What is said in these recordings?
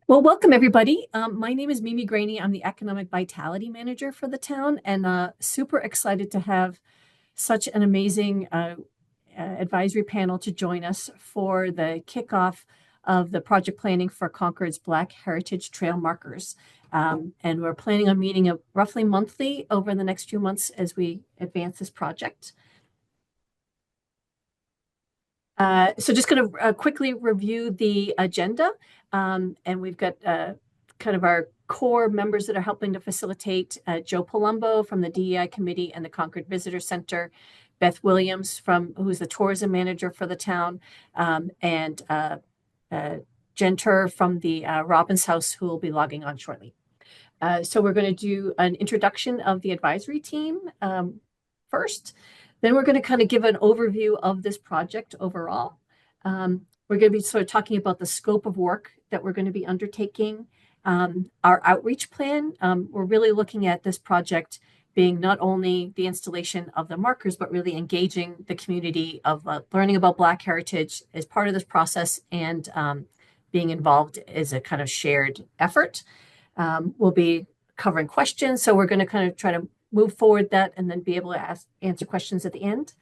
Well, welcome everybody. My name is Mimi Graney. I'm the Economic Vitality Manager for the town, and super excited to have such an amazing advisory panel to join us for the kickoff of the project planning for Concord's Black Heritage Trail Markers. And we're planning on meeting roughly monthly over the next few months as we advance this project. So just going to quickly review the agenda. And we've got kind of our core members that are helping to facilitate Joe Palumbo from the DEI Committee and the Concord Visitor Center, Beth Williams who's the tourism manager for the town, and Jen Tur from the Robbins House, who will be logging on shortly. So we're going to do an introduction of the advisory team first. Then we're going to kind of give an overview of this project overall. We're going to be sort of talking about the scope of work that we're going to be undertaking, our outreach plan. We're really looking at this project being not only the installation of the markers, but really engaging the community of learning about Black heritage as part of this process and being involved as a kind of shared effort. We'll be covering questions, so we're going to kind of try to move forward that and then be able to answer questions at the end.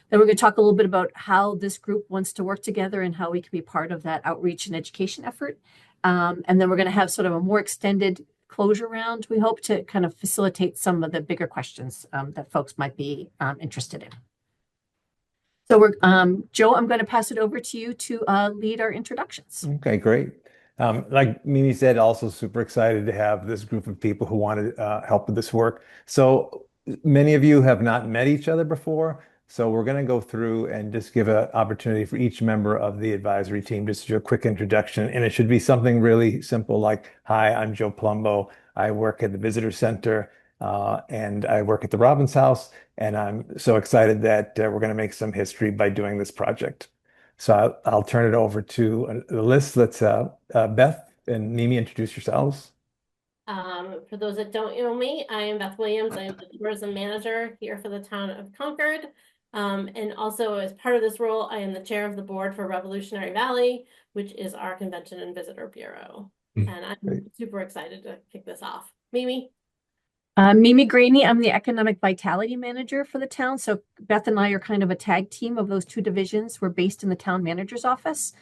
Then we're going to talk a little bit about how this group wants to work together and how we can be part of that outreach and education effort. And then we're going to have sort of a more extended closure round, we hope, to kind of facilitate some of the bigger questions that folks might be interested in. So Joe, I'm going to pass it over to you to lead our introductions. Okay, great. Like Mimi said, also super excited to have this group of people who want to help with this work. So many of you have not met each other before. So we're going to go through and just give an opportunity for each member of the advisory team just to do a quick introduction. And it should be something really simple like, hi, I'm Joe Palumbo. I work at the Visitor Center and I work at the Robbins House. And I'm so excited that we're going to make some history by doing this project. So I'll turn it over to the list. Let's Beth and Mimi introduce yourselves. For those that don't know me, I am Beth Williams. I am the tourism manager here for the town of Concord. And also as part of this role, I am the chair of the board for Revolutionary Valley, which is our convention and visitor bureau. And I'm super excited to kick this off. Mimi? Mimi Graney, I'm the Economic Vitality Manager for the town. So Beth and I are kind of a tag team of those two divisions. We're based in the town manager's office.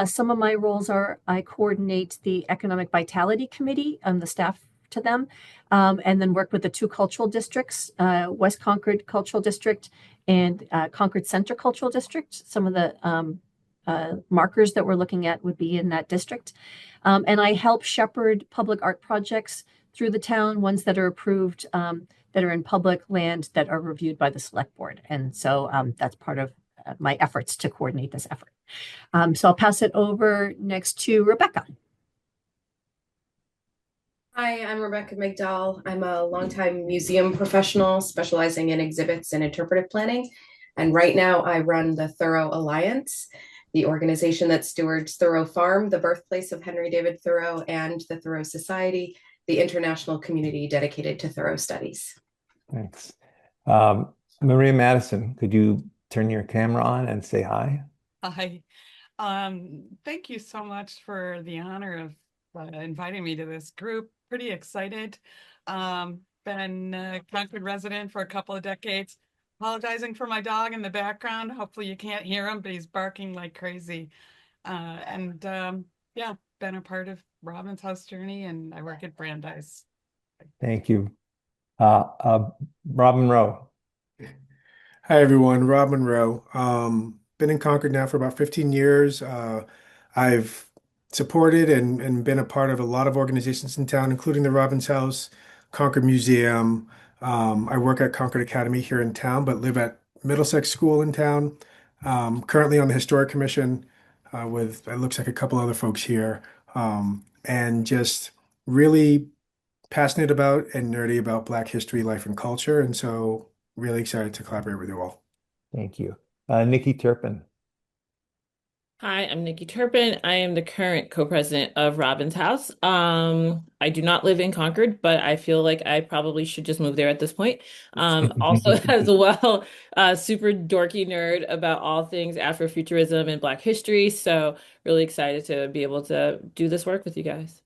Some of my roles are I coordinate the Economic Vitality Committee and the staff to them, and then work with the two cultural districts, West Concord Cultural District and Concord Center Cultural District. Some of the markers that we're looking at would be in that district. And I help shepherd public art projects through the town, ones that are approved, that are in public land that are reviewed by the select board. And so that's part of my efforts to coordinate this effort. So I'll pass it over next to Rebecca. Hi, I'm Rebecca McDowell. I'm a longtime museum professional specializing in exhibits and interpretive planning. And right now I run the Thoreau Alliance, the organization that stewards Thoreau Farm, the birthplace of Henry David Thoreau, and the Thoreau Society, the international community dedicated to Thoreau studies. Thanks. Maria Madison, could you turn your camera on and say hi? Hi. Thank you so much for the honor of inviting me to this group. Pretty excited. Been a Concord resident for a couple of decades. Apologizing for my dog in the background. Hopefully you can't hear him, but he's barking like crazy. Yeah, been a part of Robbins House journey, and I work at Brandeis. Thank you. Rob Monroe. Hi, everyone. Rob Monroe. Been in Concord now for about 15 years. I've supported and been a part of a lot of organizations in town, including the Robbins House, Concord Museum. I work at Concord Academy here in town, but live at Middlesex School in town. Currently on the Historic Commission with, it looks like a couple other folks here. And just really passionate about and nerdy about Black history, life, and culture. And so really excited to collaborate with you all. Thank you. Nikki Turpin. Hi, I'm Nikki Turpin. I am the current co-president of Robin's House. I do not live in Concord, but I feel like I probably should just move there at this point. Also as well, super dorky nerd about all things Afrofuturism and Black history. So really excited to be able to do this work with you guys.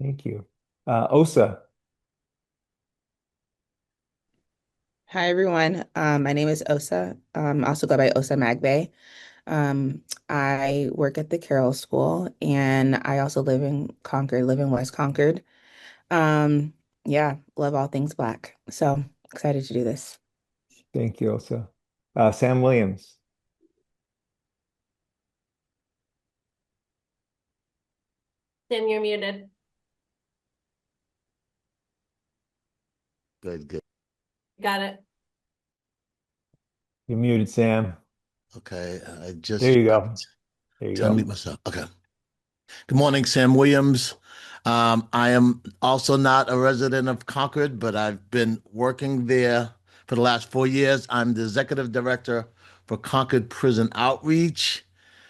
Thank you. Osa. Hi, everyone. My name is Osa. I also go by Osa Magbay. I work at the Carroll School and I also live in West Concord. Um, yeah, love all things Black. So excited to do this. Thank you, Osa. Sam Williams. Sam, you're muted. Good. Got it. You're muted, Sam. Okay, I There just you go. There you to unmute go. myself. Okay. Good morning, Sam Williams. I am also not a resident of Concord, but I've been working there for the last 4 years. I'm the executive director for Concord Prison Outreach,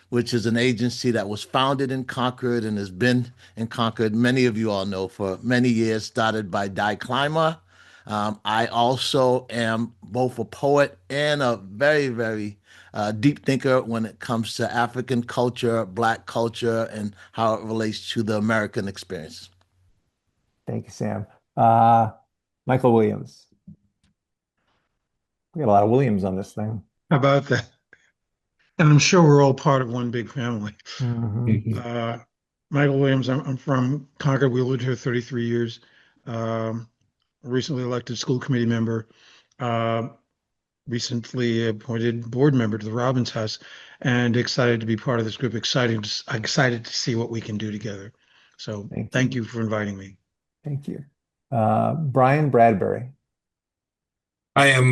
which is an agency that was founded in Concord and has been in Concord, many of you all know, for many years, started by Di Clymer. I also am both a poet and a very, very deep thinker when it comes to African culture, Black culture, and how it relates to the American experience. Thank you, Sam. Michael Williams. We got a lot of Williams on this thing. How about that? And I'm sure we're all part of one big family. Mhm. Michael Williams, I'm from Concord. We lived here 33 years. Recently elected school committee member, recently appointed board member to the Robbins House, and excited to be part of this group. Excited to see what we can do together. So Thank you for inviting me. Thank you. Brian Bradbury. I am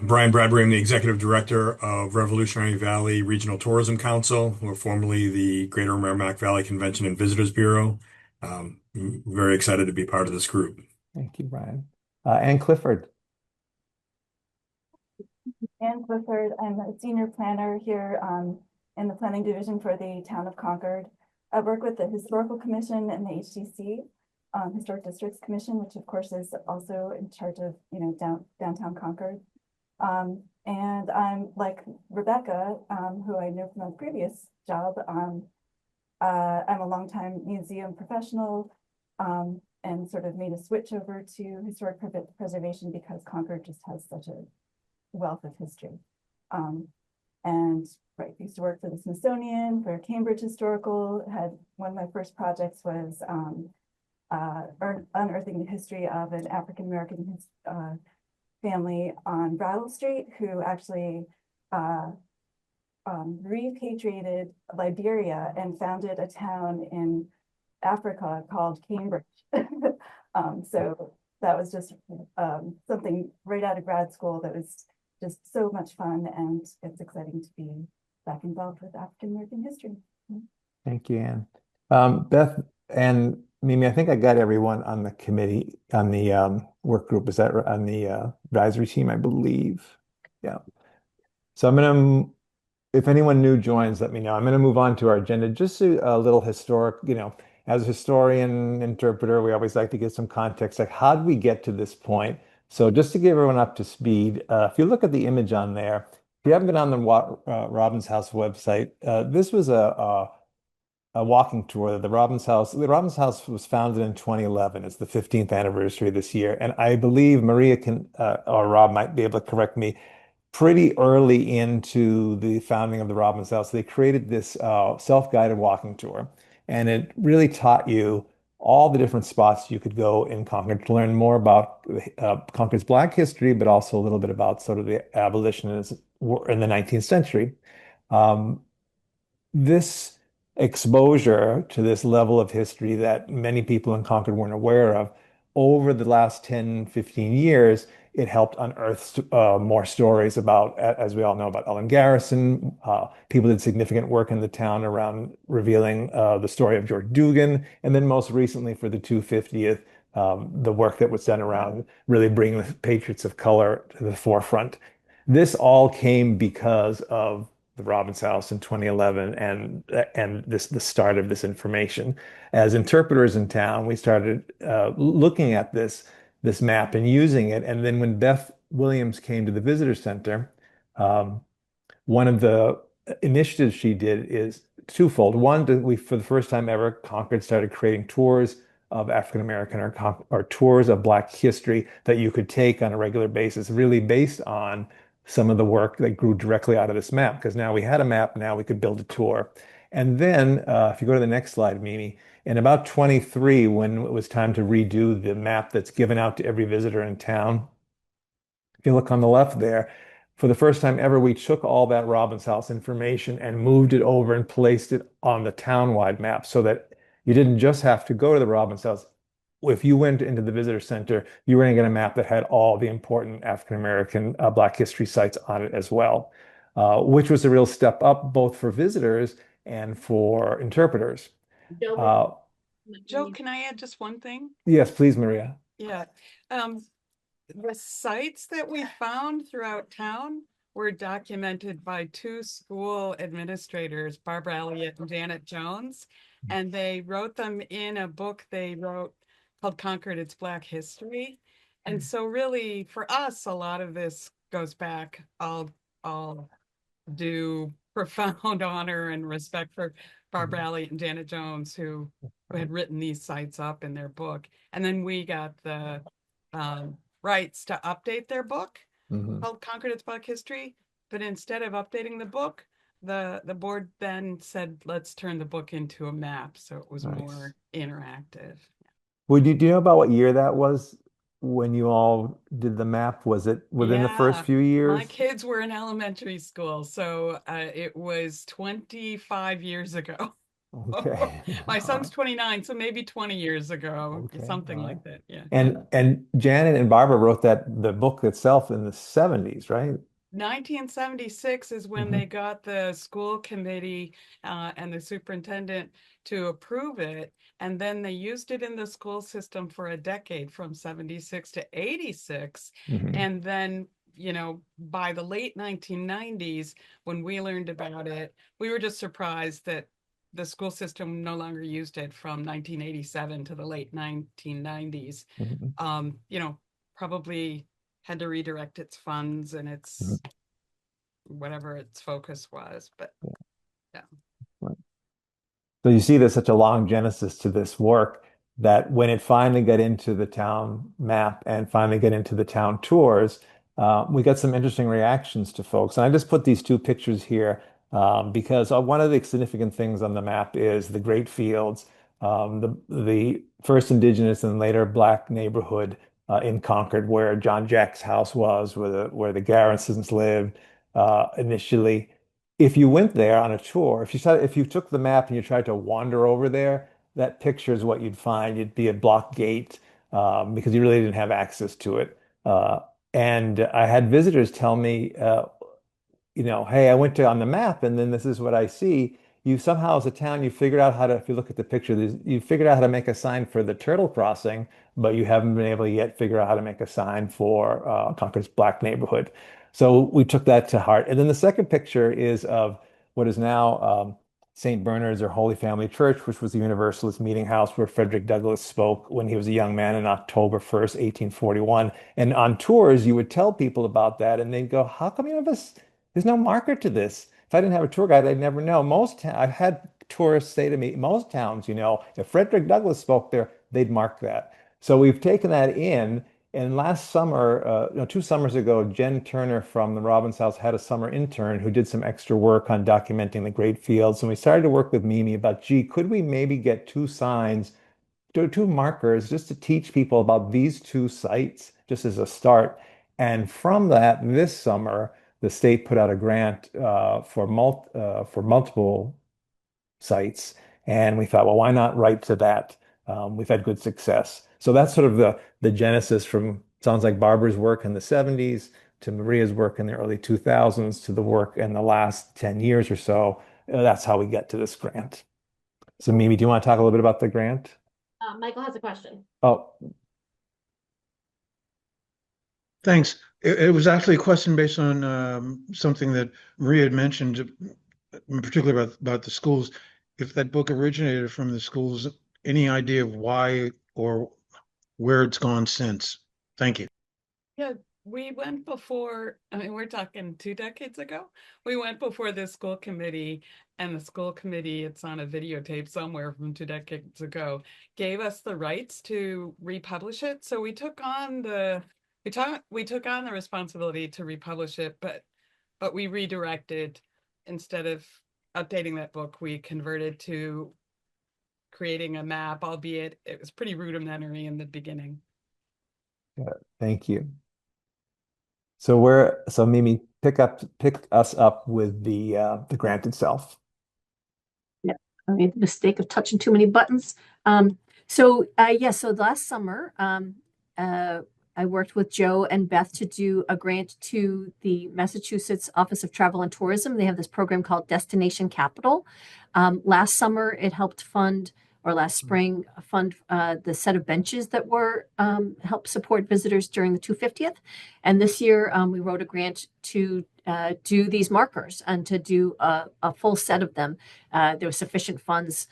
Brian Bradbury. I'm the executive director of Revolutionary Valley Regional Tourism Council, or formerly the Greater Merrimack Valley Convention and Visitors Bureau. Very excited to be part of this group. Thank you, Brian. Ann Clifford. Ann Clifford. I'm a senior planner here in the planning division for the town of Concord. I work with the Historical Commission and the HDC, Historic Districts Commission, which of course is also in charge of downtown Concord. And I'm like Rebecca, who I know from a previous job. I'm a longtime museum professional and sort of made a switch over to historic preservation because Concord just has such a wealth of history. And used to work for the Smithsonian, for Cambridge Historical. Had one of my first projects was unearthing the history of an African American family on Brattle Street who actually repatriated Liberia and founded a town in Africa called Cambridge. So that was just something right out of grad school that was just so much fun, and it's exciting to be back involved with African American history. Thank you, Ann. Beth and Mimi, I think I got everyone on the committee, on the work group. Is that on the advisory team, I believe? Yeah. So I'm going to, if anyone new joins, let me know. I'm going to move on to our agenda. Just a little historic, as a historian, interpreter, we always like to get some context, like how did we get to this point? So just to get everyone up to speed, if you look at the image on there, if you haven't been on the Robbins House website, this was a walking tour of the Robbins House. The Robbins House was founded in 2011. It's the 15th anniversary this year. And I believe Maria or Rob might be able to correct me, pretty early into the founding of the Robbins House, they created this self-guided walking tour. And it really taught you all the different spots you could go in Concord to learn more about Concord's Black history, but also a little bit about sort of the abolitionists in the 19th century. This exposure to this level of history that many people in Concord weren't aware of, over the last 10, 15 years, it helped unearth more stories about, as we all know, about Ellen Garrison. People did significant work in the town around revealing the story of George Dugan. And then most recently for the 250th, the work that was done around really bringing the patriots of color to the forefront. This all came because of the Robbins House in 2011 and the start of this information. As interpreters in town, we started looking at this map and using it. And then when Beth Williams came to the visitor center, one of the initiatives she did is twofold. One, we for the first time ever, Concord started creating tours of African American or tours of Black history that you could take on a regular basis, really based on some of the work that grew directly out of this map. Because now we had a map, now we could build a tour. And then, if you go to the next slide, Mimi, in about 23, when it was time to redo the map that's given out to every visitor in town, if you look on the left there, for the first time ever, we took all that Robbins House information and moved it over and placed it on the town-wide map so that you didn't just have to go to the Robbins House. If you went into the visitor center, you were going to get a map that had all the important African American Black history sites on it as well, which was a real step up both for visitors and for interpreters. Joe, can I add just one thing? Yes, please, Maria. Yeah. The sites that we found throughout town were documented by two school administrators, Barbara Elliott and Janet Jones, and they wrote them in a book they wrote called Concord, It's Black History. And so really for us, a lot of this goes back. I'll do profound honor and respect for Barbara Elliott and Janet Jones, who had written these sites up in their book. And then we got the rights to update their book called Concord, It's Black History. But instead of updating the book, the board then said, let's turn the book into a map. So it was more interactive. Do you know about what year that was when you all did the map? Was it within the first few years? My kids were in elementary school, so it was 25 years ago. Okay. My son's 29, so maybe 20 years ago, something like that. Yeah. And Janet and Barbara wrote the book itself in the 70s, right? 1976 is when they got the school committee and the superintendent to approve it. And then they used it in the school system for a decade from 76 to 86. And then, by the late 1990s, when we learned about it, we were just surprised that the school system no longer used it from 1987 to the late 1990s. Probably had to redirect its funds and its whatever its focus was, but yeah. So you see there's such a long genesis to this work that when it finally got into the town map and finally got into the town tours, we got some interesting reactions to folks. And I just put these two pictures here because one of the significant things on the map is the Great Fields, the first Indigenous and later Black neighborhood in Concord, where John Jack's house was, where the Garrisons lived initially. If you went there on a tour, if you took the map and you tried to wander over there, that picture is what you'd find. You'd be at Block Gate because you really didn't have access to it. And I had visitors tell me, hey, I went on the map and then this is what I see. You somehow, as a town, you figured out how to, if you look at the picture, you figured out how to make a sign for the turtle crossing, but you haven't been able to yet figure out how to make a sign for Concord's Black neighborhood. So we took that to heart. And then the second picture is of what is now St. Bernard's or Holy Family Church, which was the Universalist meeting house where Frederick Douglass spoke when he was a young man on October 1st, 1841. And on tours, you would tell people about that and they'd go, how come there's no marker to this? If I didn't have a tour guide, I'd never know. I've had tourists say to me, most towns, if Frederick Douglass spoke there, they'd mark that. So we've taken that in. And last summer, 2 summers ago, Jen Turner from the Robbins House had a summer intern who did some extra work on documenting the Great Fields. And we started to work with Mimi about, could we maybe get 2 signs, 2 markers, just to teach people about these 2 sites, just as a start. And from that, this summer, the state put out a grant for multiple sites. And we thought, well, why not write to that? We've had good success. So that's sort of the genesis from, sounds like Barbara's work in the 70s to Maria's work in the early 2000s to the work in the last 10 years or so. That's how we get to this grant. So Mimi, do you want to talk a little bit about the grant? Michael has a question. Oh, Thanks. It was actually a question based on something that Maria had mentioned, in particular about the schools. If that book originated from the schools, any idea of why or where it's gone since? Thank you. Yeah, we went before, I mean, we're talking 2 decades ago. We went before the school committee, and the school committee, it's on a videotape somewhere from 2 decades ago, gave us the rights to republish it. So we took on we took on the responsibility to republish it, but we redirected. Instead of updating that book, we converted to creating a map, albeit it was pretty rudimentary in the beginning. Thank you. So Mimi, pick us up with the grant itself. Yeah, I made the mistake of touching too many buttons. So last summer, I worked with Joe and Beth to do a grant to the Massachusetts Office of Travel and Tourism. They have this program called Destination Capital. Last summer, it helped fund, or last spring, fund the set of benches that were help support visitors during the 250th. And this year, we wrote a grant to do these markers and to do a full set of them. There was sufficient funds.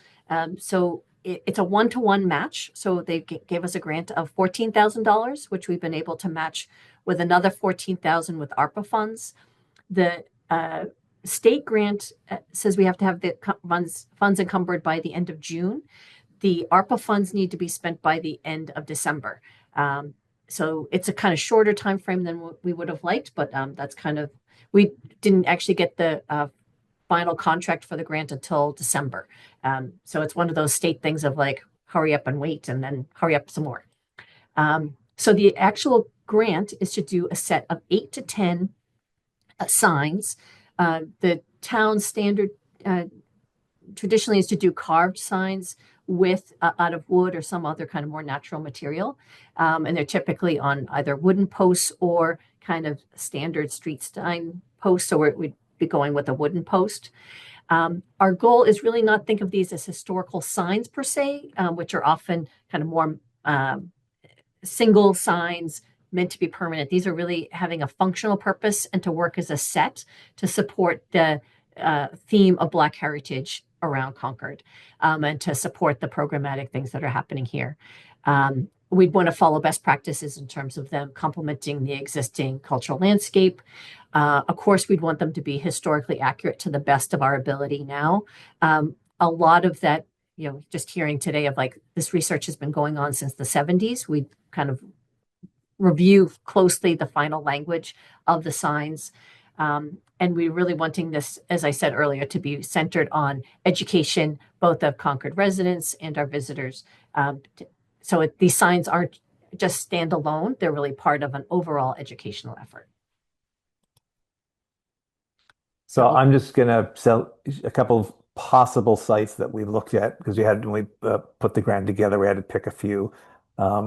So it's a one-to-one match. So they gave us a grant of $14,000, which we've been able to match with another $14,000 with ARPA funds. The state grant says we have to have the funds encumbered by the end of June. The ARPA funds need to be spent by the end of December. So it's a kind of shorter time frame than what we would have liked, but that's kind of, we didn't actually get the final contract for the grant until December. So it's one of those state things of like, hurry up and wait, and then hurry up some more. So the actual grant is to do a set of 8 to 10 signs. The town standard traditionally is to do carved signs with out of wood or some other kind of more natural material. And they're typically on either wooden posts or kind of standard street sign posts. So we'd be going with a wooden post. Our goal is really not think of these as historical signs per se, which are often kind of more single signs meant to be permanent. These are really having a functional purpose and to work as a set to support the theme of Black heritage around Concord, and to support the programmatic things that are happening here. We'd want to follow best practices in terms of them complementing the existing cultural landscape. Of course, we'd want them to be historically accurate to the best of our ability now. A lot of that, just hearing today of like this research has been going on since the 70s. We kind of review closely the final language of the signs. And we're really wanting this, as I said earlier, to be centered on education, both of Concord residents and our visitors. So these signs aren't just standalone, they're really part of an overall educational effort. So I'm just going to sell a couple of possible sites that we looked at because when we put the grant together, we had to pick a few.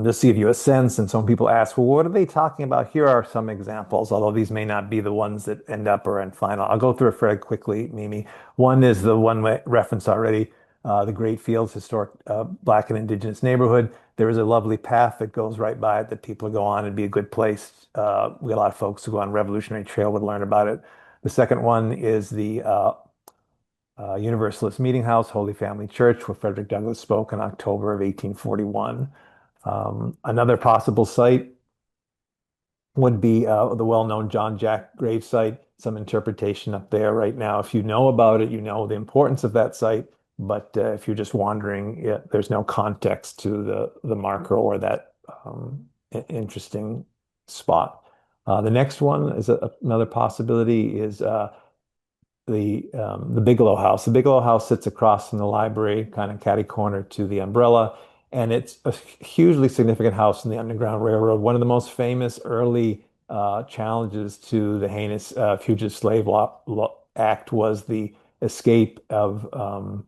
Just to give you a sense, and some people ask, well, what are they talking about? Here are some examples, although these may not be the ones that end up or in final. I'll go through it very quickly, Mimi. One is the one we referenced already, the Great Fields Historic Black and Indigenous Neighborhood. There is a lovely path that goes right by it that people go on. It'd be a good place. We got a lot of folks who go on Revolutionary Trail would learn about it. The second one is the Universalist Meeting House, Holy Family Church, where Frederick Douglass spoke in October of 1841. Another possible site would be the well-known John Jack grave site. Some interpretation up there right now. If you know about it, you know the importance of that site. But if you're just wandering, there's no context to the marker or that interesting spot. The next one is another possibility is the Bigelow House. The Bigelow House sits across from the library, kind of catty corner to the Umbrella. And it's a hugely significant house in the Underground Railroad. One of the most famous early challenges to the heinous Fugitive Slave Act was the escape of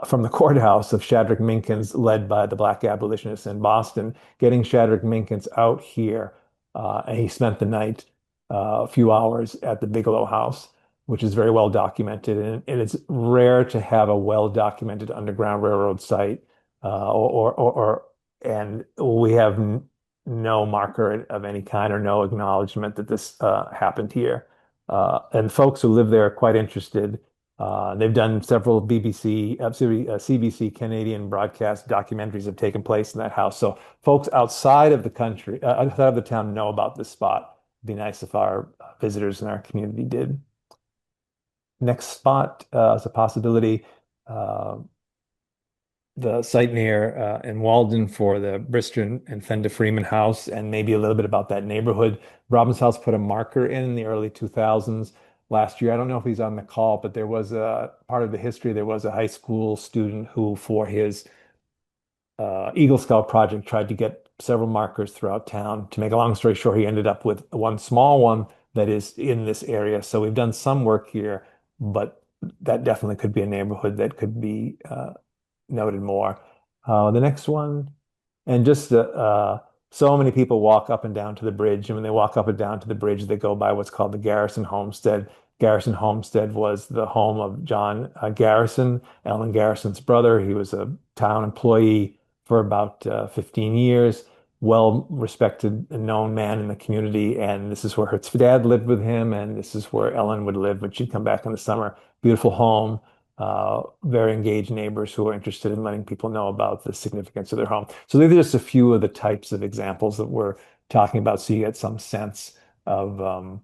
from the courthouse of Shadrach Minkins, led by the Black abolitionists in Boston, getting Shadrach Minkins out here. And he spent the night, a few hours at the Bigelow House, which is very well documented. And it's rare to have a well-documented Underground Railroad site. And we have no marker of any kind or no acknowledgement that this happened here. And folks who live there are quite interested. They've done several CBC Canadian broadcast documentaries have taken place in that house. So folks outside of the country, outside of the town, know about this spot. It'd be nice if our visitors in our community did. Next spot is a possibility. The site near in Walden for the Brister and Fenda Freeman House, and maybe a little bit about that neighborhood. Robbins House put a marker in the early 2000s last year. I don't know if he's on the call, but there was a part of the history. There was a high school student who, for his Eagle Scout project, tried to get several markers throughout town. To make a long story short, he ended up with one small one that is in this area. So we've done some work here, but that definitely could be a neighborhood that could be noted more. The next one, and just so many people walk up and down to the bridge, and when they walk up and down to the bridge, they go by what's called the Garrison Homestead. Garrison Homestead was the home of John Garrison, Ellen Garrison's brother. He was a town employee for about 15 years, well-respected and known man in the community, and this is where her dad lived with him, and this is where Ellen would live when she'd come back in the summer. Beautiful home. Very engaged neighbors who are interested in letting people know about the significance of their home. So these are just a few of the types of examples that we're talking about, so you get some sense of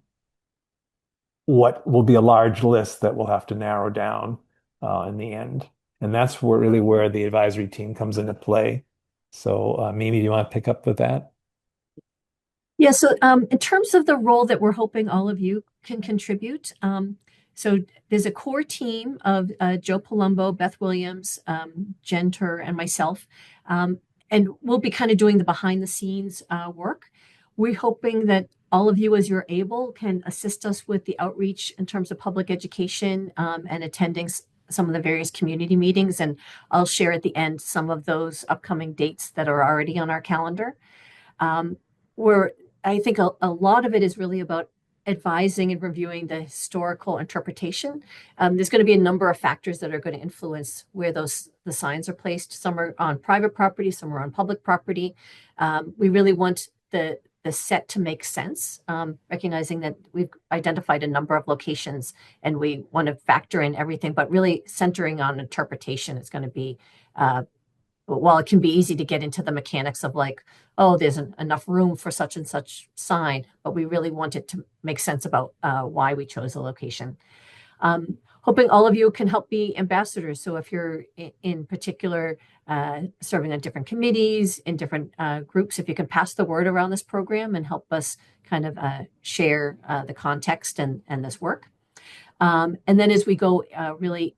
what will be a large list that we'll have to narrow down in the end. And that's really where the advisory team comes into play. So Mimi, do you want to pick up with that? Yeah, so in terms of the role that we're hoping all of you can contribute, so there's a core team of Joe Palumbo, Beth Williams, Jen Tur, and myself. And we'll be kind of doing the behind the scenes work. We're hoping that all of you, as you're able, can assist us with the outreach in terms of public education and attending some of the various community meetings. And I'll share at the end some of those upcoming dates that are already on our calendar. I think a lot of it is really about advising and reviewing the historical interpretation. There's going to be a number of factors that are going to influence where the signs are placed. Some are on private property, some are on public property. We really want the set to make sense, recognizing that we've identified a number of locations and we want to factor in everything, but really centering on interpretation is going to be, while it can be easy to get into the mechanics of like, oh, there's enough room for such and such sign, but we really want it to make sense about why we chose a location. Hoping all of you can help be ambassadors. So if you're in particular serving on different committees, in different groups, if you can pass the word around this program and help us kind of share the context and this work. And then as we go really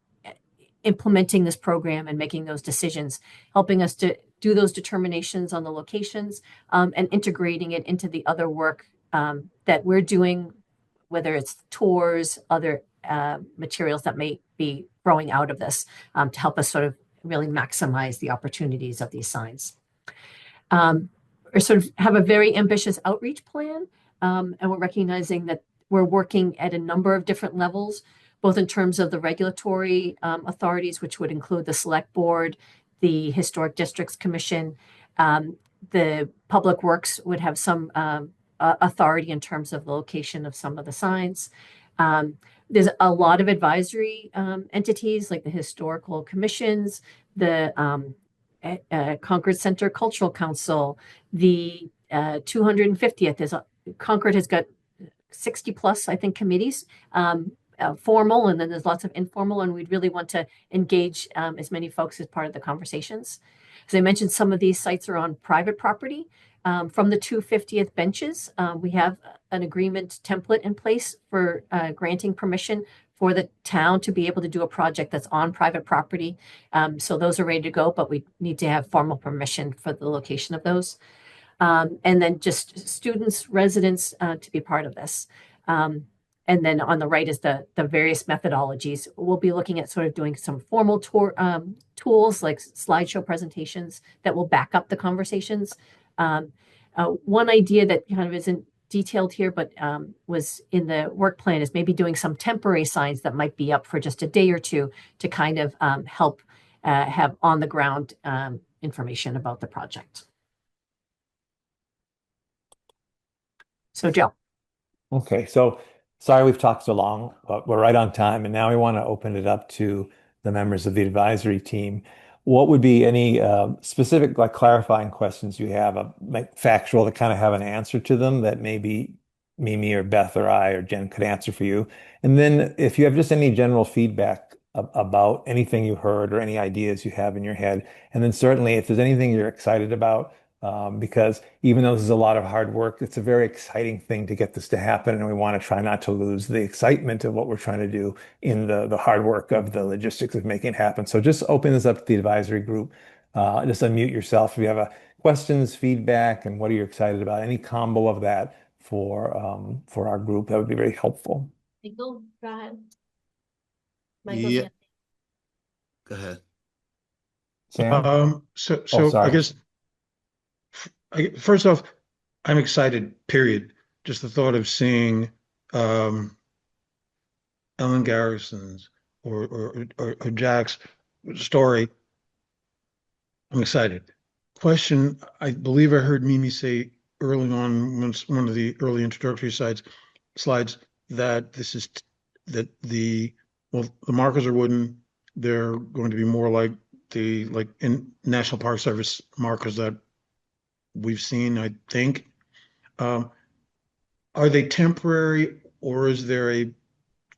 implementing this program and making those decisions, helping us to do those determinations on the locations and integrating it into the other work that we're doing, whether it's tours, other materials that may be growing out of this to help us sort of really maximize the opportunities of these signs. We sort of have a very ambitious outreach plan, and we're recognizing that we're working at a number of different levels, both in terms of the regulatory authorities, which would include the Select Board, the Historic Districts Commission. The Public Works would have some authority in terms of the location of some of the signs. There's a lot of advisory entities like the historical commissions, the Concord Center Cultural Council, the 250th. Concord has got 60 plus, I think, committees, formal, and then there's lots of informal, and we'd really want to engage as many folks as part of the conversations. As I mentioned, some of these sites are on private property. From the 250th benches, we have an agreement template in place for granting permission for the town to be able to do a project that's on private property. So those are ready to go, but we need to have formal permission for the location of those. And then just students, residents to be part of this. And then on the right is the various methodologies. We'll be looking at sort of doing some formal tour tools like slideshow presentations that will back up the conversations. One idea that kind of isn't detailed here, but was in the work plan is maybe doing some temporary signs that might be up for just a day or two to kind of help have on the ground information about the project. So Joe. Okay, so sorry we've talked so long, but we're right on time, and now we want to open it up to the members of the advisory team. What would be any specific, like clarifying questions you have, like factual, that kind of have an answer to them that maybe Mimi or Beth or I or Jen could answer for you? And then if you have just any general feedback about anything you heard or any ideas you have in your head, and then certainly if there's anything you're excited about, because even though this is a lot of hard work, it's a very exciting thing to get this to happen, and we want to try not to lose the excitement of what we're trying to do in the hard work of the logistics of making it happen. So just open this up to the advisory group. Just unmute yourself if you have questions, feedback, and what are you excited about? Any combo of that for our group, that would be very helpful. Michael, go ahead. Michael, Yeah. Go ahead. Sam? So Oh, sorry. I guess first off, I'm excited, period. Just the thought of seeing Ellen Garrison's or Jack's story. I'm excited. Question, I believe I heard Mimi say early on, one of the early introductory slides, that this is the markers are wooden. They're going to be more like in National Park Service markers that we've seen, I think. Are they temporary, or is there a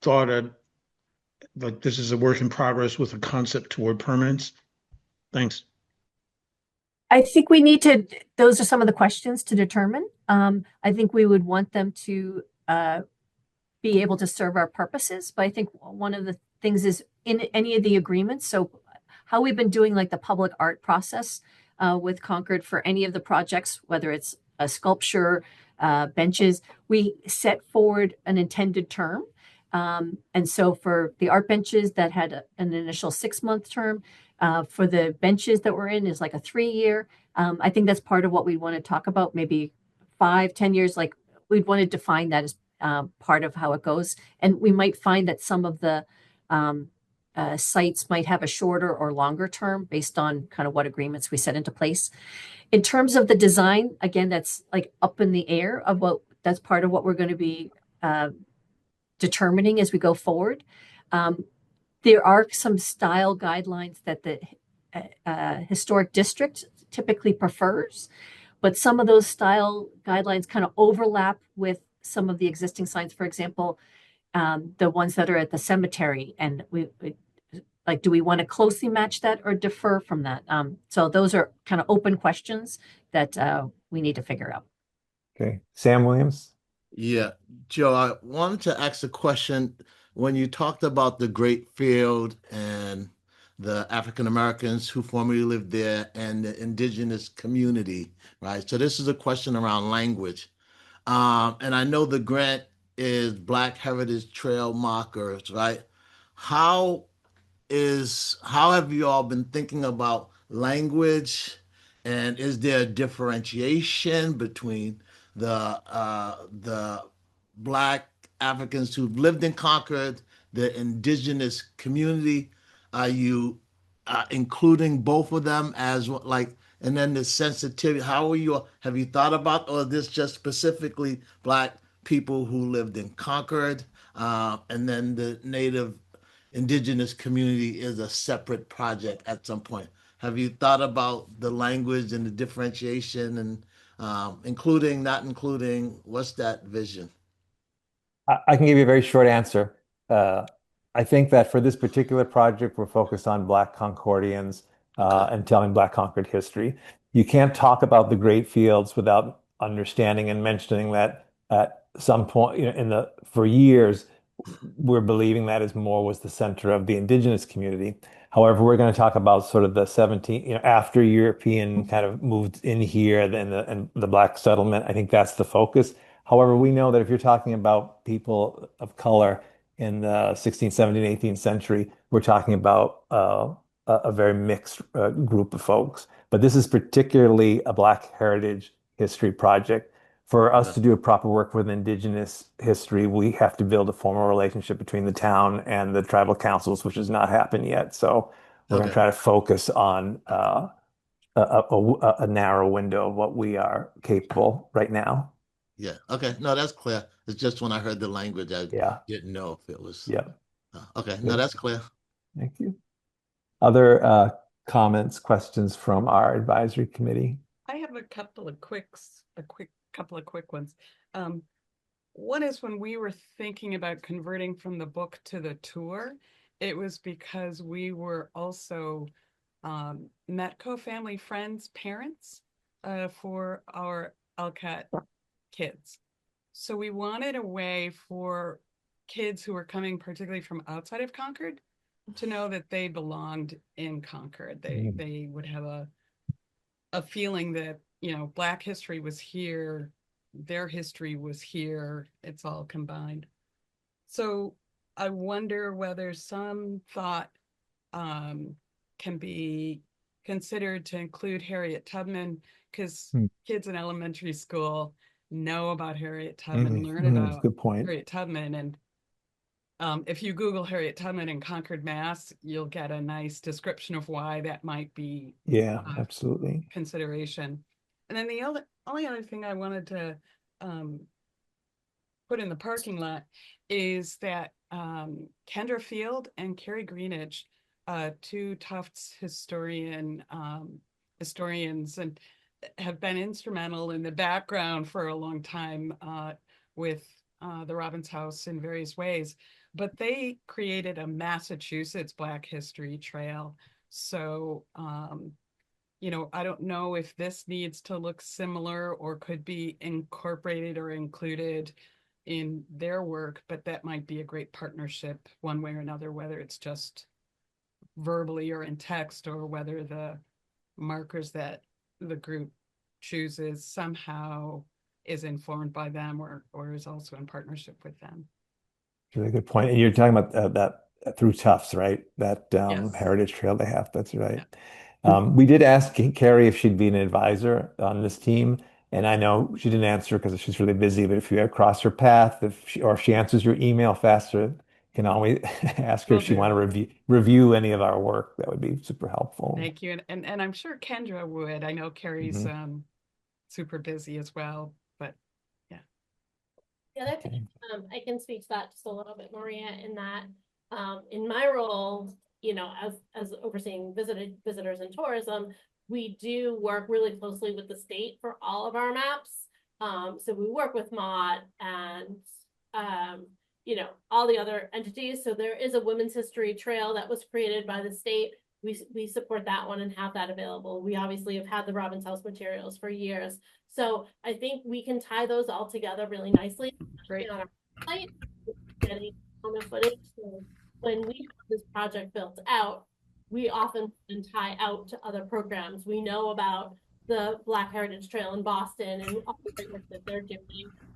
thought at like this is a work in progress with a concept toward permanence? Thanks. I think we need to, those are some of the questions to determine. I think we would want them to be able to serve our purposes. But I think one of the things is in any of the agreements. So how we've been doing like the public art process with Concord for any of the projects, whether it's a sculpture, benches, we set forward an intended term. And so for the art benches that had an initial 6-month term, for the benches that we're in is like a 3-year. I think that's part of what we want to talk about, maybe 5-10 years. Like we'd want to define that as part of how it goes. And we might find that some of the sites might have a shorter or longer term based on kind of what agreements we set into place. In terms of the design, again, that's like up in the air of that's part of what we're going to be determining as we go forward. There are some style guidelines that the historic district typically prefers, but some of those style guidelines kind of overlap with some of the existing signs. For example, the ones that are at the cemetery, and do we want to closely match that or defer from that? So those are kind of open questions that we need to figure out. Okay, Sam Williams. Yeah, Joe, I wanted to ask a question. When you talked about the Great Field and the African Americans who formerly lived there and the indigenous community, right? So this is a question around language. And I know the grant is Black Heritage Trail markers, right? How have you all been thinking about language, and is there a differentiation between the Black Africans who've lived in Concord, the indigenous community? Are you including both of them as like, and then the sensitivity? Have you thought about, or is this just specifically Black people who lived in Concord, and then the Native indigenous community is a separate project at some point? Have you thought about the language and the differentiation and including, not including? What's that vision? I can give you a very short answer. I think that for this particular project, we're focused on Black Concordians and telling Black Concord history. You can't talk about the Great Fields without understanding and mentioning that at some point, for years, we're believing that was the center of the indigenous community. However, we're going to talk about sort of the 17, after European kind of moved in here, and the Black settlement. I think that's the focus. However, we know that if you're talking about people of color in the 16th, 17th, 18th century, we're talking about a very mixed group of folks. But this is particularly a Black heritage history project. For us to do a proper work with Indigenous history, we have to build a formal relationship between the town and the tribal councils, which has not happened yet. So we're going to try to focus on a narrow window of what we are capable right now. Yeah. Okay. No, that's clear. It's just when I heard the language, I Yeah, didn't know if it was. yeah. Okay. No, Good. that's clear. Thank you. Other comments, questions from our advisory committee? I have a couple of couple of quick ones. One is when we were thinking about converting from the book to the tour, it was because we were also Metco family friends parents for our LCAT kids. So we wanted a way for kids who were coming particularly from outside of Concord to know that they belonged in Concord. They would have a feeling that, you know, Black history was here, their history was here, it's all combined. So I wonder whether some thought can be considered to include Harriet Tubman, because kids in elementary school know about Harriet Tubman, learn about good point. Harriet Tubman, and if you Google Harriet Tubman in Concord, Mass, you'll get a nice description of why that might be Yeah, absolutely. consideration. And then the only other thing I wanted to put in the parking lot is that Kendra Field and Carrie Greenidge, two Tufts historians, and have been instrumental in the background for a long time with the Robbins House in various ways. But they created a Massachusetts Black History Trail. So, you know, I don't know if this needs to look similar or could be incorporated or included in their work, but that might be a great partnership one way or another, whether it's just verbally or in text, or whether the markers that the group chooses somehow is informed by them or is also in partnership with them. Really good point. And you're talking about that through Tufts, right? That Yes. heritage trail they have. That's right. Yeah. We did ask Carrie if she'd be an advisor on this team, and I know she didn't answer because she's really busy. But if you cross her path, if she answers your email faster, you can always ask her Will if she do. want to review any of our work. That would be super helpful. Thank you. And I'm sure Kendra would. I know Carrie's super busy as well, but yeah. The other thing, I can speak to that just a little bit, Maria, in that in my role, you know, as overseeing visitors and tourism, we do work really closely with the state for all of our maps. So we work with MOT and you know, all the other entities. So there is a women's history trail that was created by the state. We support that one and have that available. We obviously have had the Robbins House materials for years. So I think we can tie those all together really nicely. Great. On our site, getting on the footage. So when we have this project built out, we often can tie out to other programs. We know about the Black Heritage Trail in Boston and all the great work that they're doing.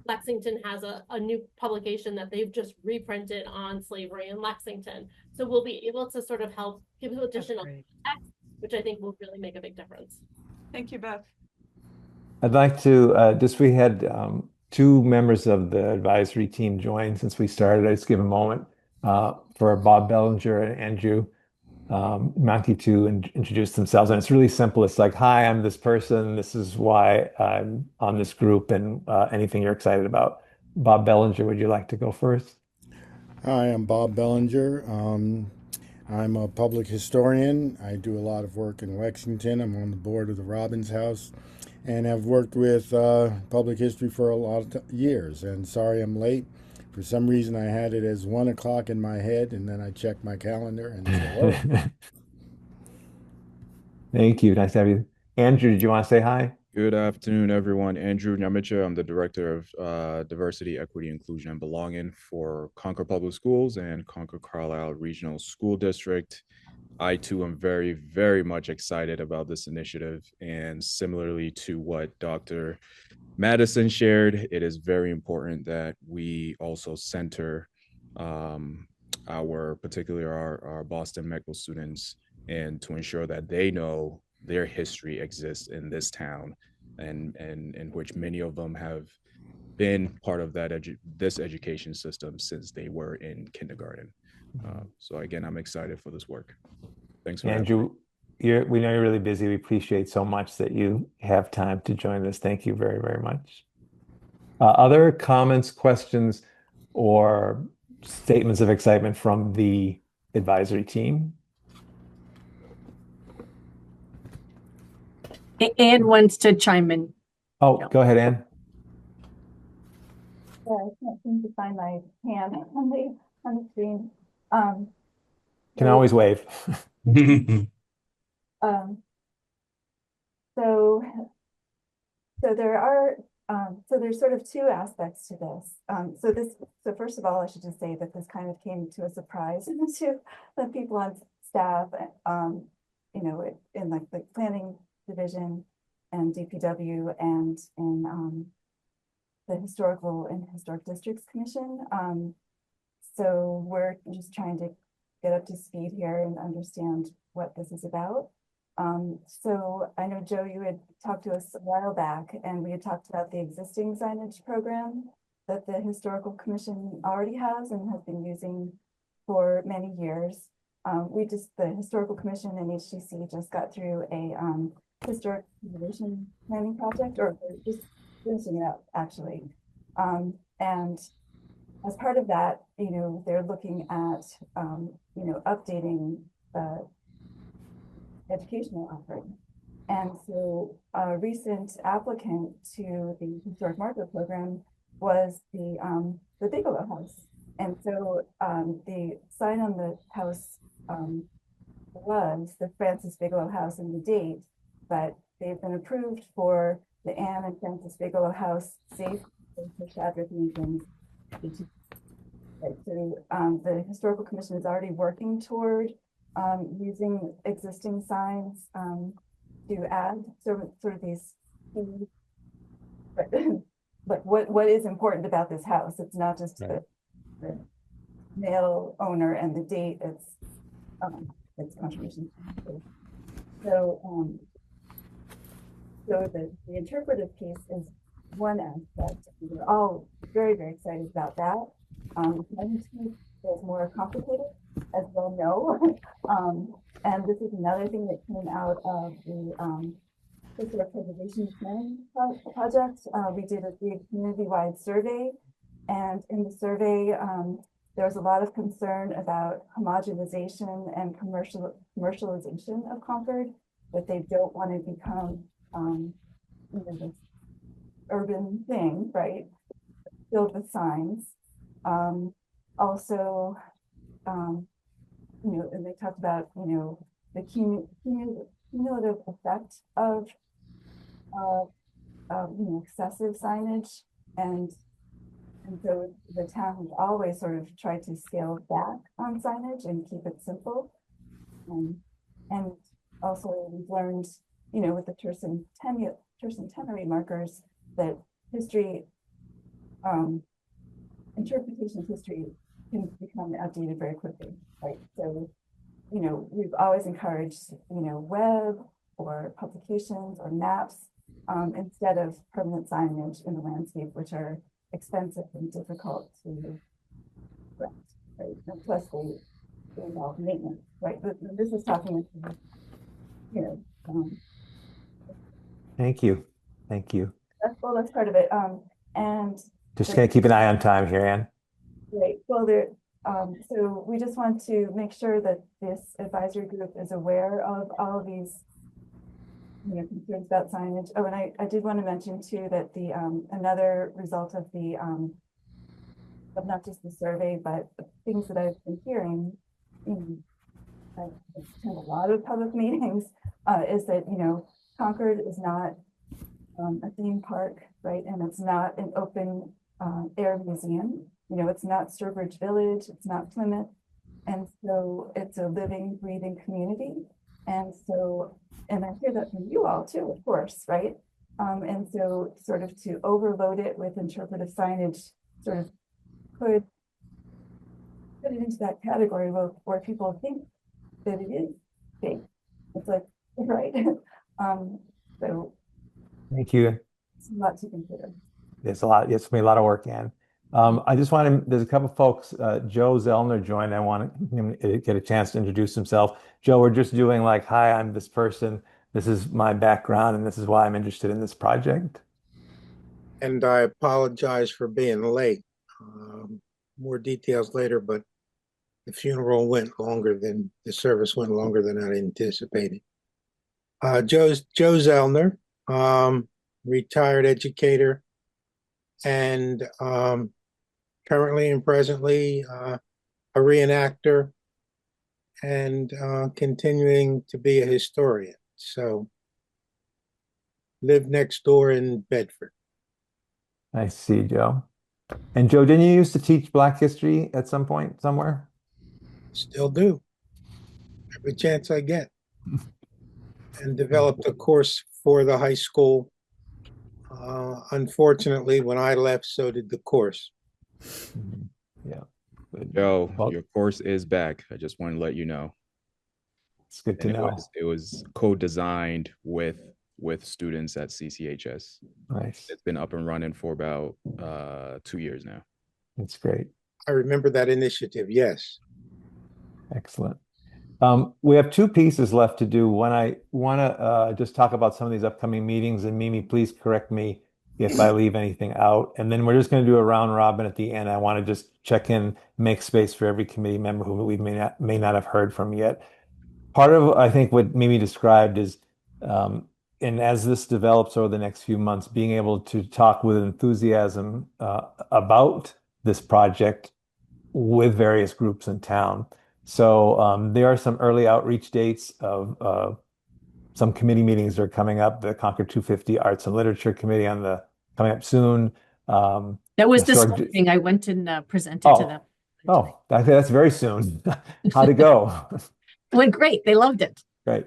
Lexington has a new publication that they've just reprinted on slavery in Lexington. So we'll be able to sort of help give additional text, which I think will really make a big difference. Thank you, Beth. I'd like to we had two members of the advisory team join since we started. I just give a moment for Bob Bellinger and Andrew Mackey to introduce themselves. And it's really simple. It's like, hi, I'm this person. This is why I'm on this group, and anything you're excited about. Bob Bellinger, would you like to go first? Hi, I'm Bob Bellinger. I'm a public historian. I do a lot of work in Lexington. I'm on the board of the Robbins House and have worked with public history for a lot of years. And sorry I'm late. For some reason, I had it as 1 o'clock in my head, and then I checked my calendar and said, oh. Thank you. Nice to have you. Andrew, did you want to say hi? Good afternoon, everyone. Andrew Nyamicha. I'm the Director of Diversity, Equity, Inclusion, and Belonging for Concord Public Schools and Concord Carlisle Regional School District. I, too, am very, very much excited about this initiative. And similarly to what Dr. Madison shared, it is very important that we also center particularly our Boston Medical students, and to ensure that they know their history exists in this town, and in which many of them have been part of this education system since they were in kindergarten. So again, I'm excited for this work. Thanks for Andrew. We know you're really busy. We appreciate so much that you have time to join us. Thank you very, very much. Other comments, questions, or statements of excitement from the advisory team? Anne wants to chime in. Oh, No. go ahead, Anne. Yeah, I can't seem to find my hand on the screen. Can always wave. Um, so there are so there's sort of two aspects to this. So first of all, I should just say that this kind of came to a surprise to the people on staff, you know, in like the planning division and DPW and in the Historical and Historic Districts Commission. So we're just trying to get up to speed here and understand what this is about. So I know, Joe, you had talked to us a while back, and we had talked about the existing signage program that the Historical Commission already has and has been using for many years. The Historical Commission and HTC just got through a historic preservation planning project, or just finishing it up actually. And as part of that, you know, they're looking at, you know, updating the educational offering. And so a recent applicant to the Historic Marker Program was the Bigelow House. And so the sign on the house was the Francis Bigelow House and the date, but they've been approved for the Anne and Francis Bigelow House safe for Chadwick Lincoln. Right, so the Historical Commission is already working toward using existing signs to add sort of these, but what is important about this house? It's not just the male owner and the date, it's contribution. So the interpretive piece is one aspect. We're all very, very excited about that. Is more complicated, as we'll know. And this is another thing that came out of the Historic Preservation Planning Project. We did a big community-wide survey, and in the survey, there was a lot of concern about homogenization and commercialization of Concord, that they don't want to become you know, this urban thing, right? Filled with signs. Also, you know, and they talked about, you know, the cumulative effect of you know, excessive signage, and so the town has always sort of tried to scale back on signage and keep it simple. And also we've learned, you know, with the tercentenary markers, that history, interpretation of history can become outdated very quickly, right? So, you know, we've always encouraged, you know, web or publications or maps instead of permanent signage in the landscape, which are expensive and difficult to correct, right? And plus they involve maintenance, right? But this is talking, you know. Thank you. Thank you. That's part of it. And just gonna keep an eye on time here, Anne. Right. Well, so we just want to make sure that this advisory group is aware of all of these, you know, concerns about signage. Oh, and I did want to mention too that the another result of the of not just the survey, but things that I've been hearing, you know, I attend a lot of public meetings, is that, you know, Concord is not a theme park, right? And it's not an open air museum. You know, it's not Sturbridge Village, it's not Plymouth. And so it's a living, breathing community. And so, and I hear that from you all too, of course, right? And so sort of to overload it with interpretive signage sort of could put it into that category where people think that it is fake. It's like, right? So thank you. it's a lot to consider. It's a lot. It's gonna be a lot of work, Anne. I just want to, there's a couple folks, Joe Zellner joined. I want him to get a chance to introduce himself. Joe, we're just doing like, hi, I'm this person. This is my background, and this is why I'm interested in this project. and I apologize for being late. More details later, but the funeral went longer than the service went longer than I anticipated. Joe Zellner, retired educator, and currently and presently a reenactor, and continuing to be a historian. So, live next door in Bedford. I see, Joe. And Joe, didn't you used to teach Black history at some point somewhere? Still do, every chance I get. And developed a course for the high school. Unfortunately, when I left, so did the course. Yeah. Joe, Well, your course is back. I just want to let you know. it's good to And know. it was co-designed with students at CCHS. Nice. It's been up and running for about 2 years now. That's great. I remember that initiative, yes. Excellent. We have two pieces left to do. One, I want to just talk about some of these upcoming meetings, and Mimi, please correct me if I leave anything out. And then we're just going to do a round robin at the end. I want to just check in, make space for every committee member who we may not have heard from yet. Part of, I think, what Mimi described is, and as this develops over the next few months, being able to talk with enthusiasm about this project with various groups in town. So there are some early outreach dates of some committee meetings that are coming up. The Concord 250 Arts and Literature Committee coming up soon. That was this morning. I went and presented to them. Oh, that's very soon. How'd it go? It went great. They loved it. Great.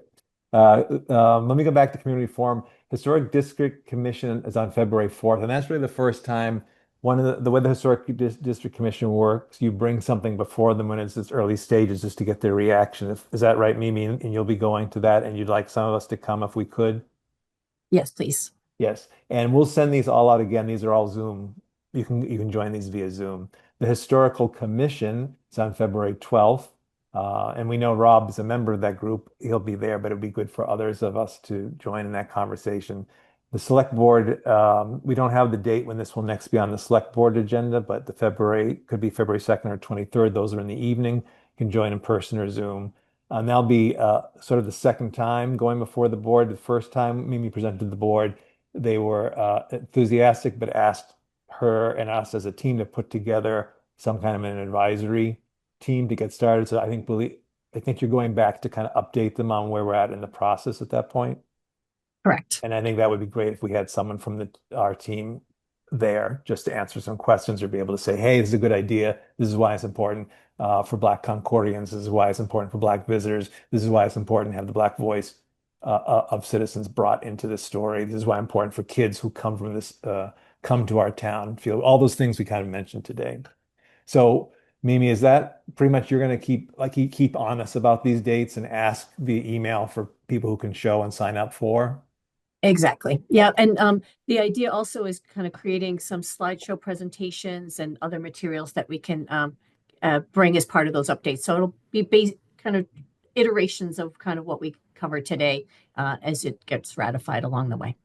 Let me go back to Community Forum. Historic District Commission is on February 4th, and that's really the first time. One of the way the Historic District Commission works, you bring something before them when it's its early stages just to get their reaction. Is that right, Mimi? And you'll be going to that, and you'd like some of us to come if we could? Yes, please. Yes, and we'll send these all out again. These are all Zoom. You can join these via Zoom. The Historical Commission is on February 12th. And we know Rob is a member of that group. He'll be there, but it'd be good for others of us to join in that conversation. The Select Board, we don't have the date when this will next be on the Select Board agenda, but could be February 2nd or 23rd. Those are in the evening. You can join in person or Zoom. And that'll be sort of the second time going before the board. The first time Mimi presented to the board, they were enthusiastic, but asked her and us as a team to put together some kind of an advisory team to get started. So I think you're going back to kind of update them on where we're at in the process at that point. Correct. And I think that would be great if we had someone from our team there just to answer some questions or be able to say, hey, this is a good idea. This is why it's important for Black Concordians. This is why it's important for Black visitors. This is why it's important to have the Black voice of citizens brought into this story. This is why it's important for kids who come to our town, feel all those things we kind of mentioned today. So Mimi, is that pretty much you're going to keep on us about these dates and ask via email for people who can show and sign up for? Exactly. Yeah. And the idea also is kind of creating some slideshow presentations and other materials that we can bring as part of those updates. So it'll be kind of iterations of kind of what we covered today as it gets ratified along the way.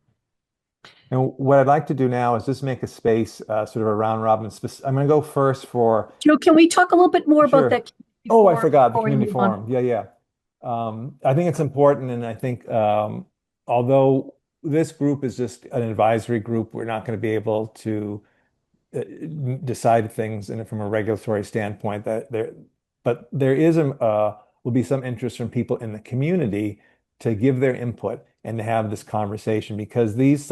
And what I'd like to do now is just make a space, sort of a round robin. I'm going to go first for Joe, can we talk a little bit more about that? Oh, I forgot the community forum. Yeah. I think it's important, and I think although this group is just an advisory group, we're not going to be able to decide things from a regulatory standpoint. But there will be some interest from people in the community to give their input and to have this conversation, because these